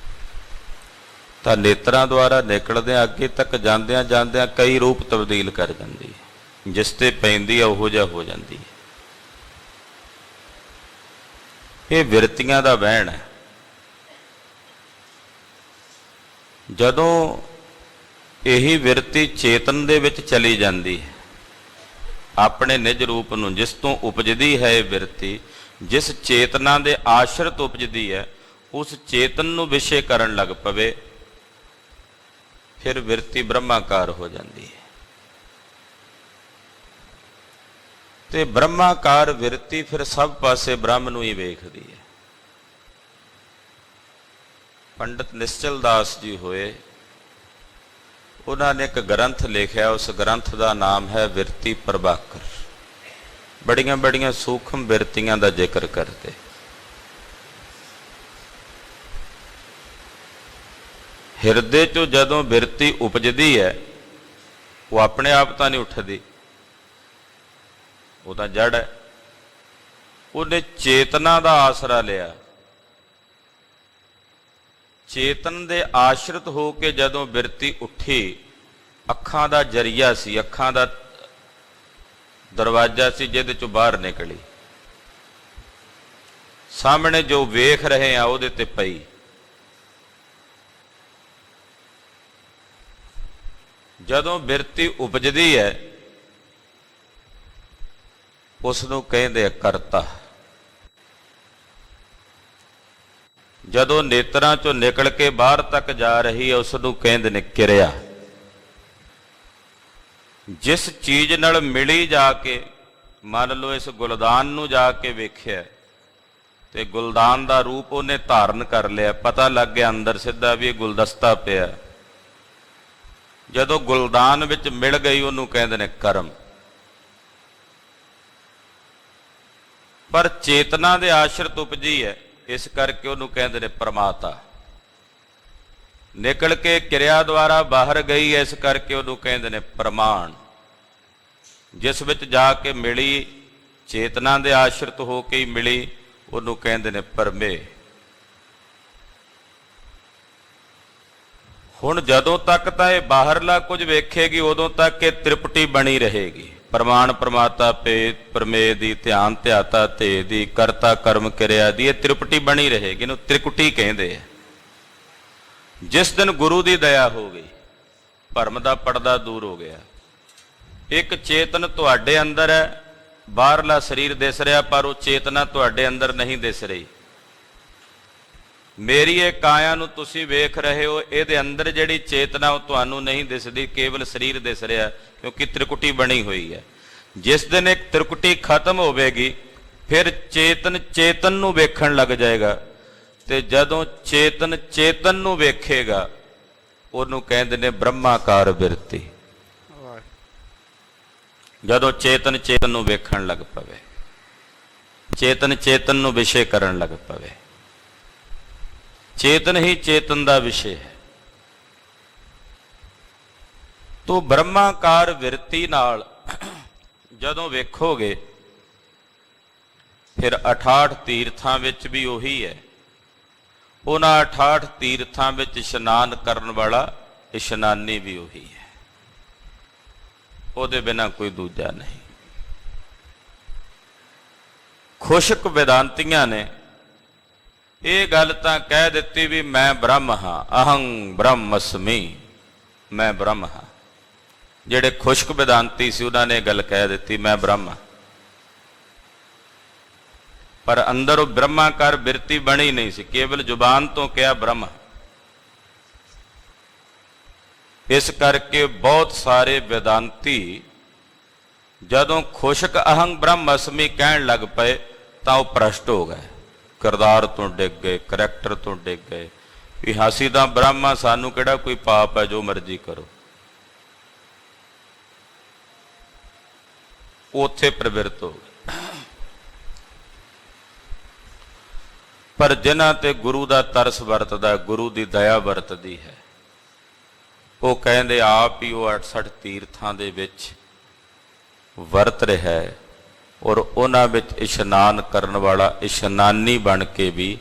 ਤਾਂ ਨੇਤਰਾਂ ਦੁਆਰਾ ਨਿਕਲਦਿਆਂ ਅੱਗੇ ਤੱਕ ਜਾਂਦਿਆਂ ਜਾਂਦਿਆਂ ਕਈ ਰੂਪ ਤਬਦੀਲ ਕਰ ਜਾਂਦੀ ਹੈ, ਜਿਸ ਤੇ ਪੈਂਦੀ ਹੈ ਉਹੋ ਜਿਹਾ ਹੋ ਜਾਂਦੀ ਹੈ। ਇਹ ਬਿਰਤੀਆਂ ਦਾ ਵਹਿਣ ਹੈ। ਜਦੋਂ ਇਹੀ ਬਿਰਤੀ ਚੇਤਨ ਦੇ ਵਿੱਚ ਚਲੀ ਜਾਂਦੀ ਹੈ, ਆਪਣੇ ਨਿਜ ਰੂਪ ਨੂੰ, ਜਿਸ ਤੋਂ ਉਪਜਦੀ ਹੈ ਇਹ ਬਿਰਤੀ, ਜਿਸ ਚੇਤਨਾ ਦੇ ਆਸ਼ਰਿਤ ਉਪਜਦੀ ਹੈ, ਉਸ ਚੇਤਨ ਨੂੰ ਵਿਸ਼ੇ ਕਰਨ ਲੱਗ ਪਵੇ, ਫਿਰ ਬਿਰਤੀ ਬ੍ਰਹਮਾਕਾਰ ਹੋ ਜਾਂਦੀ ਹੈ। ਤੇ ਬ੍ਰਹਮਾਕਾਰ ਬਿਰਤੀ ਫਿਰ ਸਭ ਪਾਸੇ ਬ੍ਰਹਮ ਨੂੰ ਹੀ ਵੇਖਦੀ ਹੈ। ਪੰਡਤ ਨਿਸ਼ਚਲ ਦਾਸ ਜੀ ਹੋਏ, ਉਹਨਾਂ ਨੇ ਇੱਕ ਗ੍ਰੰਥ ਲਿਖਿਆ, ਉਸ ਗ੍ਰੰਥ ਦਾ ਨਾਮ ਹੈ ਬਿਰਤੀ ਪ੍ਰਭਾਕਰ। ਬੜੀਆਂ ਬੜੀਆਂ ਸੂਖਮ ਬਿਰਤੀਆਂ ਦਾ ਜ਼ਿਕਰ ਕਰਦੇ। ਹਿਰਦੇ ਚੋਂ ਜਦੋਂ ਬਿਰਤੀ ਉਪਜਦੀ ਹੈ, ਉਹ ਆਪਣੇ ਆਪ ਤਾਂ ਨਹੀਂ ਉੱਠਦੀ, ਉਹ ਤਾਂ ਜੜ ਹੈ। ਉਹਨੇ ਚੇਤਨਾ ਦਾ ਆਸਰਾ ਲਿਆ। ਚੇਤਨ ਦੇ ਆਸ਼ਰਿਤ ਹੋ ਕੇ ਜਦੋਂ ਬਿਰਤੀ ਉੱਠੀ, ਅੱਖਾਂ ਦਾ ਜਰੀਆ ਸੀ, ਅੱਖਾਂ ਦਾ ਦਰਵਾਜ਼ਾ ਸੀ ਜਿਹਦੇ ਚੋਂ ਬਾਹਰ ਨਿਕਲੀ। ਸਾਹਮਣੇ ਜੋ ਵੇਖ ਰਹੇ ਆ ਉਹਦੇ ਤੇ ਪਈ। ਜਦੋਂ ਬਿਰਤੀ ਉਪਜਦੀ ਹੈ, ਉਸ ਨੂੰ ਕਹਿੰਦੇ ਆ ਕਰਤਾ। ਜਦੋਂ ਨੇਤਰਾਂ ਚੋਂ ਨਿਕਲ ਕੇ ਬਾਹਰ ਤੱਕ ਜਾ ਰਹੀ ਹੈ, ਉਸ ਨੂੰ ਕਹਿੰਦੇ ਨੇ ਕਿਰਿਆ। ਜਿਸ ਚੀਜ਼ ਨਾਲ ਮਿਲੀ ਜਾ ਕੇ, ਮੰਨ ਲਓ ਇਸ ਗੁਲਦਾਨ ਨੂੰ ਜਾ ਕੇ ਵੇਖਿਆ ਤੇ ਗੁਲਦਾਨ ਦਾ ਰੂਪ ਉਹਨੇ ਧਾਰਨ ਕਰ ਲਿਆ, ਪਤਾ ਲੱਗ ਗਿਆ ਅੰਦਰ ਸਿੱਧਾ ਵੀ ਇਹ ਗੁਲਦਸਤਾ ਪਿਆ। ਜਦੋਂ ਗੁਲਦਾਨ ਵਿੱਚ ਮਿਲ ਗਈ, ਉਹਨੂੰ ਕਹਿੰਦੇ ਨੇ ਕਰਮ। ਪਰ ਚੇਤਨਾ ਦੇ ਆਸ਼ਰਿਤ ਉਪਜੀ ਹੈ, ਇਸ ਕਰਕੇ ਉਹਨੂੰ ਕਹਿੰਦੇ ਨੇ ਪ੍ਰਮਾਤਾ। ਨਿਕਲ ਕੇ ਕਿਰਿਆ ਦੁਆਰਾ ਬਾਹਰ ਗਈ, ਇਸ ਕਰਕੇ ਉਹਨੂੰ ਕਹਿੰਦੇ ਨੇ ਪ੍ਰਮਾਣ। ਜਿਸ ਵਿੱਚ ਜਾ ਕੇ ਮਿਲੀ, ਚੇਤਨਾ ਦੇ ਆਸ਼ਰਿਤ ਹੋ ਕੇ ਹੀ ਮਿਲੀ, ਉਹਨੂੰ ਕਹਿੰਦੇ ਨੇ ਪਰਮੇ। ਹੁਣ ਜਦੋਂ ਤੱਕ ਤਾਂ ਇਹ ਬਾਹਰਲਾ ਕੁਝ ਵੇਖੇਗੀ, ਉਦੋਂ ਤੱਕ ਇਹ ਤ੍ਰਿਪਟੀ ਬਣੀ ਰਹੇਗੀ। ਪ੍ਰਮਾਣ ਪ੍ਰਮਾਤਾ ਭੇਦ ਪ੍ਰਮੇਦ ਦੀ, ਧਿਆਨ ਧਿਆਤਾ ਤੇ ਦੀ, ਕਰਤਾ ਕਰਮ ਕਿਰਿਆ ਦੀ, ਇਹ ਤ੍ਰਿਪਟੀ ਬਣੀ ਰਹੇਗੀ। ਇਹਨੂੰ ਤ੍ਰਿਕੁਟੀ ਕਹਿੰਦੇ ਆ। ਜਿਸ ਦਿਨ ਗੁਰੂ ਦੀ ਦਇਆ ਹੋ ਗਈ, ਭਰਮ ਦਾ ਪਰਦਾ ਦੂਰ ਹੋ ਗਿਆ, ਇੱਕ ਚੇਤਨ ਤੁਹਾਡੇ ਅੰਦਰ ਹੈ, ਬਾਹਰਲਾ ਸਰੀਰ ਦਿਸ ਰਿਹਾ ਪਰ ਉਹ ਚੇਤਨਾ ਤੁਹਾਡੇ ਅੰਦਰ ਨਹੀਂ ਦਿਸ ਰਹੀ। ਮੇਰੀ ਇਹ ਕਾਇਆ ਨੂੰ ਤੁਸੀਂ ਵੇਖ ਰਹੇ ਹੋ, ਇਹਦੇ ਅੰਦਰ ਜਿਹੜੀ ਚੇਤਨਾ ਉਹ ਤੁਹਾਨੂੰ ਨਹੀਂ ਦਿਸਦੀ, ਕੇਵਲ ਸਰੀਰ ਦਿਸ ਰਿਹਾ, ਕਿਉਂਕਿ ਤ੍ਰਿਕੁਟੀ ਬਣੀ ਹੋਈ ਹੈ। ਜਿਸ ਦਿਨ ਇੱਕ ਤ੍ਰਿਕੁਟੀ ਖਤਮ ਹੋਵੇਗੀ, ਫਿਰ ਚੇਤਨ ਚੇਤਨ ਨੂੰ ਵੇਖਣ ਲੱਗ ਜਾਏਗਾ। ਤੇ ਜਦੋਂ ਚੇਤਨ ਚੇਤਨ ਨੂੰ ਵੇਖੇਗਾ, ਉਹਨੂੰ ਕਹਿੰਦੇ ਨੇ ਬ੍ਰਹਮਾਕਾਰ ਬਿਰਤੀ। ਜਦੋਂ ਚੇਤਨ ਚੇਤਨ ਨੂੰ ਵੇਖਣ ਲੱਗ ਪਵੇ, ਚੇਤਨ ਚੇਤਨ ਨੂੰ ਵਿਸ਼ੇ ਕਰਨ ਲੱਗ ਪਵੇ, ਚੇਤਨ ਹੀ ਚੇਤਨ ਦਾ ਵਿਸ਼ੇ ਹੈ। ਤੋ ਬ੍ਰਹਮਾਕਾਰ ਬਿਰਤੀ ਨਾਲ ਜਦੋਂ ਵੇਖੋਗੇ, ਫਿਰ 68 ਤੀਰਥਾਂ ਵਿੱਚ ਵੀ ਉਹੀ ਹੈ। ਉਹਨਾਂ 68 ਤੀਰਥਾਂ ਵਿੱਚ ਇਸ਼ਨਾਨ ਕਰਨ ਵਾਲਾ ਇਸ਼ਨਾਨੀ ਵੀ ਉਹੀ ਹੈ, ਉਹਦੇ ਬਿਨਾਂ ਕੋਈ ਦੂਜਾ ਨਹੀਂ। ਖੁਸ਼ਕ ਵਿਦਾਂਤੀਆਂ ਨੇ ਇਹ ਗੱਲ ਤਾਂ ਕਹਿ ਦਿੱਤੀ ਵੀ ਮੈਂ ਬ੍ਰਹਮ ਹਾਂ, ਅਹੰ ਬ੍ਰਹਮਸਮੀ, ਮੈਂ ਬ੍ਰਹਮ ਹਾਂ। ਜਿਹੜੇ ਖੁਸ਼ਕ ਵਿਦਾਂਤੀ ਸੀ, ਉਹਨਾਂ ਨੇ ਇਹ ਗੱਲ ਕਹਿ ਦਿੱਤੀ ਮੈਂ ਬ੍ਰਹਮ ਹਾਂ। ਪਰ ਅੰਦਰ ਉਹ ਬ੍ਰਹਮਾਕਾਰ ਬਿਰਤੀ ਬਣੀ ਨਹੀਂ ਸੀ, ਕੇਵਲ ਜ਼ੁਬਾਨ ਤੋਂ ਕਿਹਾ ਬ੍ਰਹਮ। ਇਸ ਕਰਕੇ ਬਹੁਤ ਸਾਰੇ ਵਿਦਾਂਤੀ ਜਦੋਂ ਖੁਸ਼ਕ ਅਹੰ ਬ੍ਰਹਮਸਮੀ ਕਹਿਣ ਲੱਗ ਪਏ, ਤਾਂ ਉਹ ਭ੍ਰਸ਼ਟ ਹੋ ਗਏ, ਕਿਰਦਾਰ ਤੋਂ ਡਿੱਗ ਗਏ, ਕਰੈਕਟਰ ਤੋਂ ਡਿੱਗ ਗਏ ਵੀ ਅਸੀਂ ਤਾਂ ਬ੍ਰਹਮਾ, ਸਾਨੂੰ ਕਿਹੜਾ ਕੋਈ ਪਾਪ ਹੈ, ਜੋ ਮਰਜ਼ੀ ਕਰੋ। ਉੱਥੇ ਪ੍ਰਵਿਰਤ ਹੋ ਗਏ। ਪਰ ਜਿਨ੍ਹਾਂ ਤੇ ਗੁਰੂ ਦਾ ਤਰਸ ਵਰਤਦਾ, ਗੁਰੂ ਦੀ ਦਇਆ ਵਰਤਦੀ ਹੈ, ਉਹ ਕਹਿੰਦੇ ਆਪ ਹੀ ਉਹ 68 ਤੀਰਥਾਂ ਦੇ ਵਿੱਚ ਵਰਤ ਰਿਹਾ ਹੈ, ਔਰ ਉਹਨਾਂ ਵਿੱਚ ਇਸ਼ਨਾਨ ਕਰਨ ਵਾਲਾ ਇਸ਼ਨਾਨੀ ਬਣ ਕੇ ਵੀ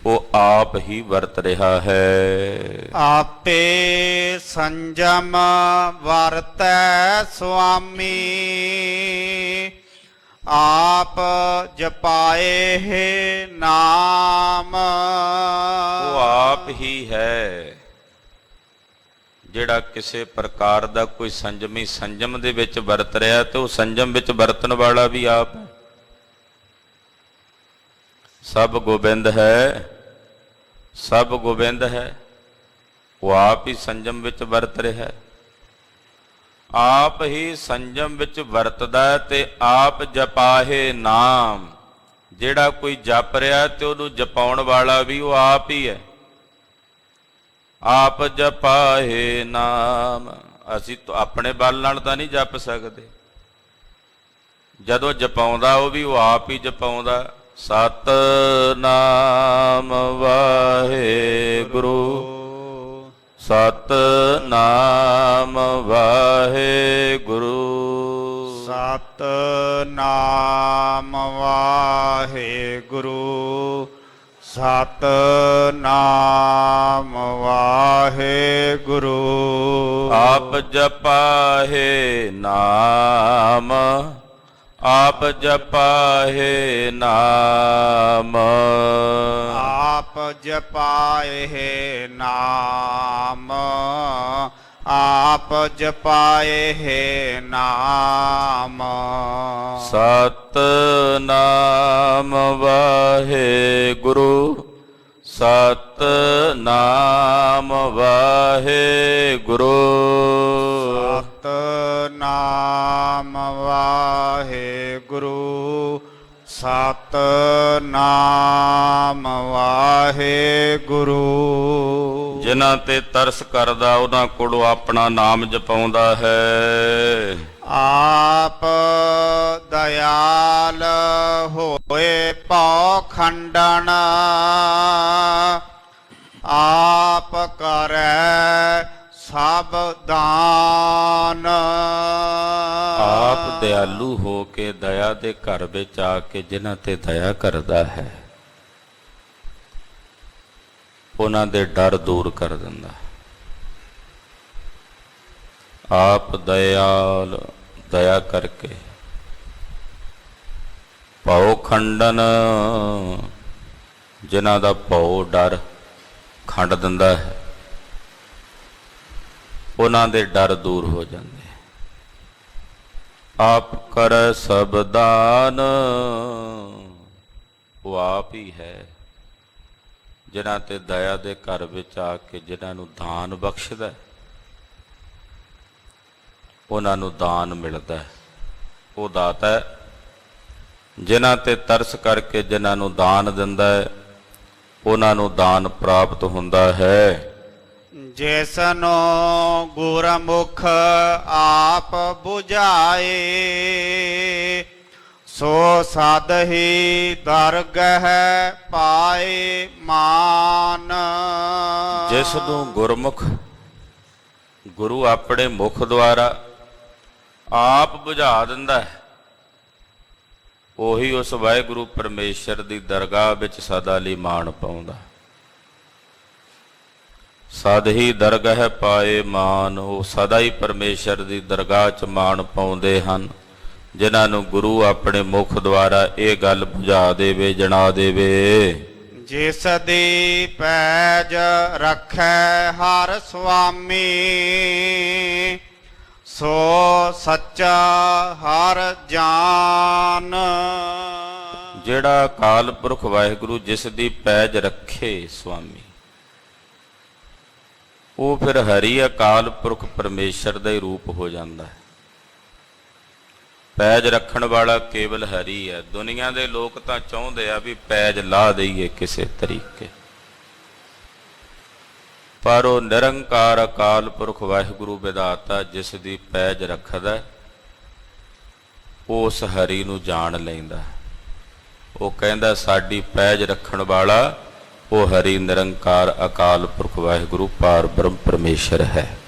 ਉਹ ਆਪ ਹੀ ਵਰਤ ਰਿਹਾ ਹੈ। ਆਪੇ ਸੰਜਮ ਵਰਤੈ ਸੁਆਮੀ, ਆਪ ਜਪਾਏ ਹੈ ਨਾਮ। ਉਹ ਆਪ ਹੀ ਹੈ ਜਿਹੜਾ ਕਿਸੇ ਪ੍ਰਕਾਰ ਦਾ ਕੋਈ ਸੰਜਮੀ ਸੰਜਮ ਦੇ ਵਿੱਚ ਵਰਤ ਰਿਹਾ, ਤੇ ਉਹ ਸੰਜਮ ਵਿੱਚ ਵਰਤਣ ਵਾਲਾ ਵੀ ਆਪ ਹੈ। ਸਭ ਗੋਬਿੰਦ ਹੈ, ਸਭ ਗੋਬਿੰਦ ਹੈ, ਉਹ ਆਪ ਹੀ ਸੰਜਮ ਵਿੱਚ ਵਰਤ ਰਿਹਾ ਹੈ, ਆਪ ਹੀ ਸੰਜਮ ਵਿੱਚ ਵਰਤਦਾ ਹੈ ਤੇ ਆਪ ਜਪਾਹੇ ਨਾਮ। ਜਿਹੜਾ ਕੋਈ ਜਪ ਰਿਹਾ ਤੇ ਉਹਨੂੰ ਜਪਾਉਣ ਵਾਲਾ ਵੀ ਉਹ ਆਪ ਹੀ ਹੈ। ਆਪ ਜਪਾਹੇ ਨਾਮ। ਅਸੀਂ ਤਾਂ ਆਪਣੇ ਬਲ ਨਾਲ ਤਾਂ ਨਹੀਂ ਜਪ ਸਕਦੇ, ਜਦੋਂ ਜਪਾਉਂਦਾ ਉਹ ਵੀ ਉਹ ਆਪ ਹੀ ਜਪਾਉਂਦਾ। ਸਤਿਨਾਮ ਵਾਹਿਗੁਰੂ, ਸਤਿਨਾਮ ਵਾਹਿਗੁਰੂ, ਸਤਿਨਾਮ ਵਾਹਿਗੁਰੂ, ਸਤਿਨਾਮ ਵਾਹਿਗੁਰੂ। ਆਪ ਜਪਾਹੇ ਨਾਮ, ਆਪ ਜਪਾਹੇ ਨਾਮ, ਆਪ ਜਪਾਏ ਨਾਮ, ਆਪ ਜਪਾਏ ਨਾਮ। ਸਤਿਨਾਮ ਵਾਹਿਗੁਰੂ, ਸਤਿਨਾਮ ਵਾਹਿਗੁਰੂ, ਸਤਿਨਾਮ ਵਾਹਿਗੁਰੂ, ਸਤਿਨਾਮ ਵਾਹਿਗੁਰੂ। ਜਿਨ੍ਹਾਂ ਤੇ ਤਰਸ ਕਰਦਾ ਉਹਨਾਂ ਕੋਲੋਂ ਆਪਣਾ ਨਾਮ ਜਪਾਉਂਦਾ ਹੈ। ਆਪ ਦਇਆਲ ਹੋਏ ਪਉ ਖੰਡਨ, ਆਪ ਕਰੈ ਸਭ ਦਾਨ। ਆਪ ਦਿਆਲੂ ਹੋ ਕੇ ਦਇਆ ਦੇ ਘਰ ਵਿੱਚ ਆ ਕੇ ਜਿਨ੍ਹਾਂ ਤੇ ਦਇਆ ਕਰਦਾ ਹੈ ਉਹਨਾਂ ਦੇ ਡਰ ਦੂਰ ਕਰ ਦਿੰਦਾ। ਆਪ ਦਇਆਲ, ਦਇਆ ਕਰਕੇ ਭਉ ਖੰਡਨ, ਜਿਨ੍ਹਾਂ ਦਾ ਭਉ ਡਰ ਖੰਡ ਦਿੰਦਾ ਹੈ, ਉਹਨਾਂ ਦੇ ਡਰ ਦੂਰ ਹੋ ਜਾਂਦੇ। ਆਪ ਕਰੈ ਸਭ ਦਾਨ, ਉਹ ਆਪ ਹੀ ਹੈ ਜਿਨ੍ਹਾਂ ਤੇ ਦਇਆ ਦੇ ਘਰ ਵਿੱਚ ਆ ਕੇ ਜਿਨ੍ਹਾਂ ਨੂੰ ਦਾਨ ਬਖਸ਼ਦਾ, ਉਹਨਾਂ ਨੂੰ ਦਾਨ ਮਿਲਦਾ ਹੈ। ਉਹ ਦਾਤਾ ਹੈ ਜਿਨ੍ਹਾਂ ਤੇ ਤਰਸ ਕਰਕੇ ਜਿਨ੍ਹਾਂ ਨੂੰ ਦਾਨ ਦਿੰਦਾ ਹੈ, ਉਹਨਾਂ ਨੂੰ ਦਾਨ ਪ੍ਰਾਪਤ ਹੁੰਦਾ ਹੈ। ਜਿਸਨੋ ਗੁਰਮੁਖ ਆਪ 부ਝਾਏ, ਸੋ ਸਦ ਹੀ ਦਰਗਹਿ ਪਾਏ ਮਾਨ। ਜਿਸ ਨੂੰ ਗੁਰਮੁਖ, ਗੁਰੂ ਆਪਣੇ ਮੁਖ ਦੁਆਰਾ ਆਪ ਬੁਝਾ ਦਿੰਦਾ ਹੈ, ਉਹੀ ਉਸ ਵਾਹਿਗੁਰੂ ਪਰਮੇਸ਼ਰ ਦੀ ਦਰਗਾਹ ਵਿੱਚ ਸਦਾ ਲਈ ਮਾਣ ਪਾਉਂਦਾ। ਸਦ ਹੀ ਦਰਗਹਿ ਪਾਏ ਮਾਨ। ਉਹ ਸਦਾ ਹੀ ਪਰਮੇਸ਼ਰ ਦੀ ਦਰਗਾਹ 'ਚ ਮਾਣ ਪਾਉਂਦੇ ਹਨ ਜਿਨ੍ਹਾਂ ਨੂੰ ਗੁਰੂ ਆਪਣੇ ਮੁਖ ਦੁਆਰਾ ਇਹ ਗੱਲ ਬੁਝਾ ਦੇਵੇ, ਜਣਾ ਦੇਵੇ। ਜਿਸ ਦੀ ਪੈਜ ਰੱਖੈ ਹਰ ਸੁਆਮੀ, ਸੋ ਸੱਚਾ ਹਰ ਜਾਨ। ਜਿਹੜਾ ਅਕਾਲ ਪੁਰਖ ਵਾਹਿਗੁਰੂ ਜਿਸ ਦੀ ਪੈਜ ਰੱਖੇ ਸੁਆਮੀ, ਉਹ ਫਿਰ ਹਰੀ ਅਕਾਲ ਪੁਰਖ ਪਰਮੇਸ਼ਰ ਦਾ ਹੀ ਰੂਪ ਹੋ ਜਾਂਦਾ ਹੈ। ਪੈਜ ਰੱਖਣ ਵਾਲਾ ਕੇਵਲ ਹਰੀ ਹੈ। ਦੁਨੀਆ ਦੇ ਲੋਕ ਤਾਂ ਚਾਹੁੰਦੇ ਆ ਵੀ ਪੈਜ ਲਾ ਦਈਏ ਕਿਸੇ ਤਰੀਕੇ, ਪਰ ਉਹ ਨਿਰੰਕਾਰ ਅਕਾਲ ਪੁਰਖ ਵਾਹਿਗੁਰੂ ਵਿਧਾਤਾ ਜਿਸ ਦੀ ਪੈਜ ਰੱਖਦਾ, ਉਸ ਹਰੀ ਨੂੰ ਜਾਣ ਲੈਂਦਾ। ਉਹ ਕਹਿੰਦਾ ਸਾਡੀ ਪੈਜ ਰੱਖਣ ਵਾਲਾ ਉਹ ਹਰੀ ਨਿਰੰਕਾਰ ਅਕਾਲ ਪੁਰਖ ਵਾਹਿਗੁਰੂ ਪਾਰ ਬ੍ਰਹਮ ਪਰਮੇਸ਼ਰ ਹੈ।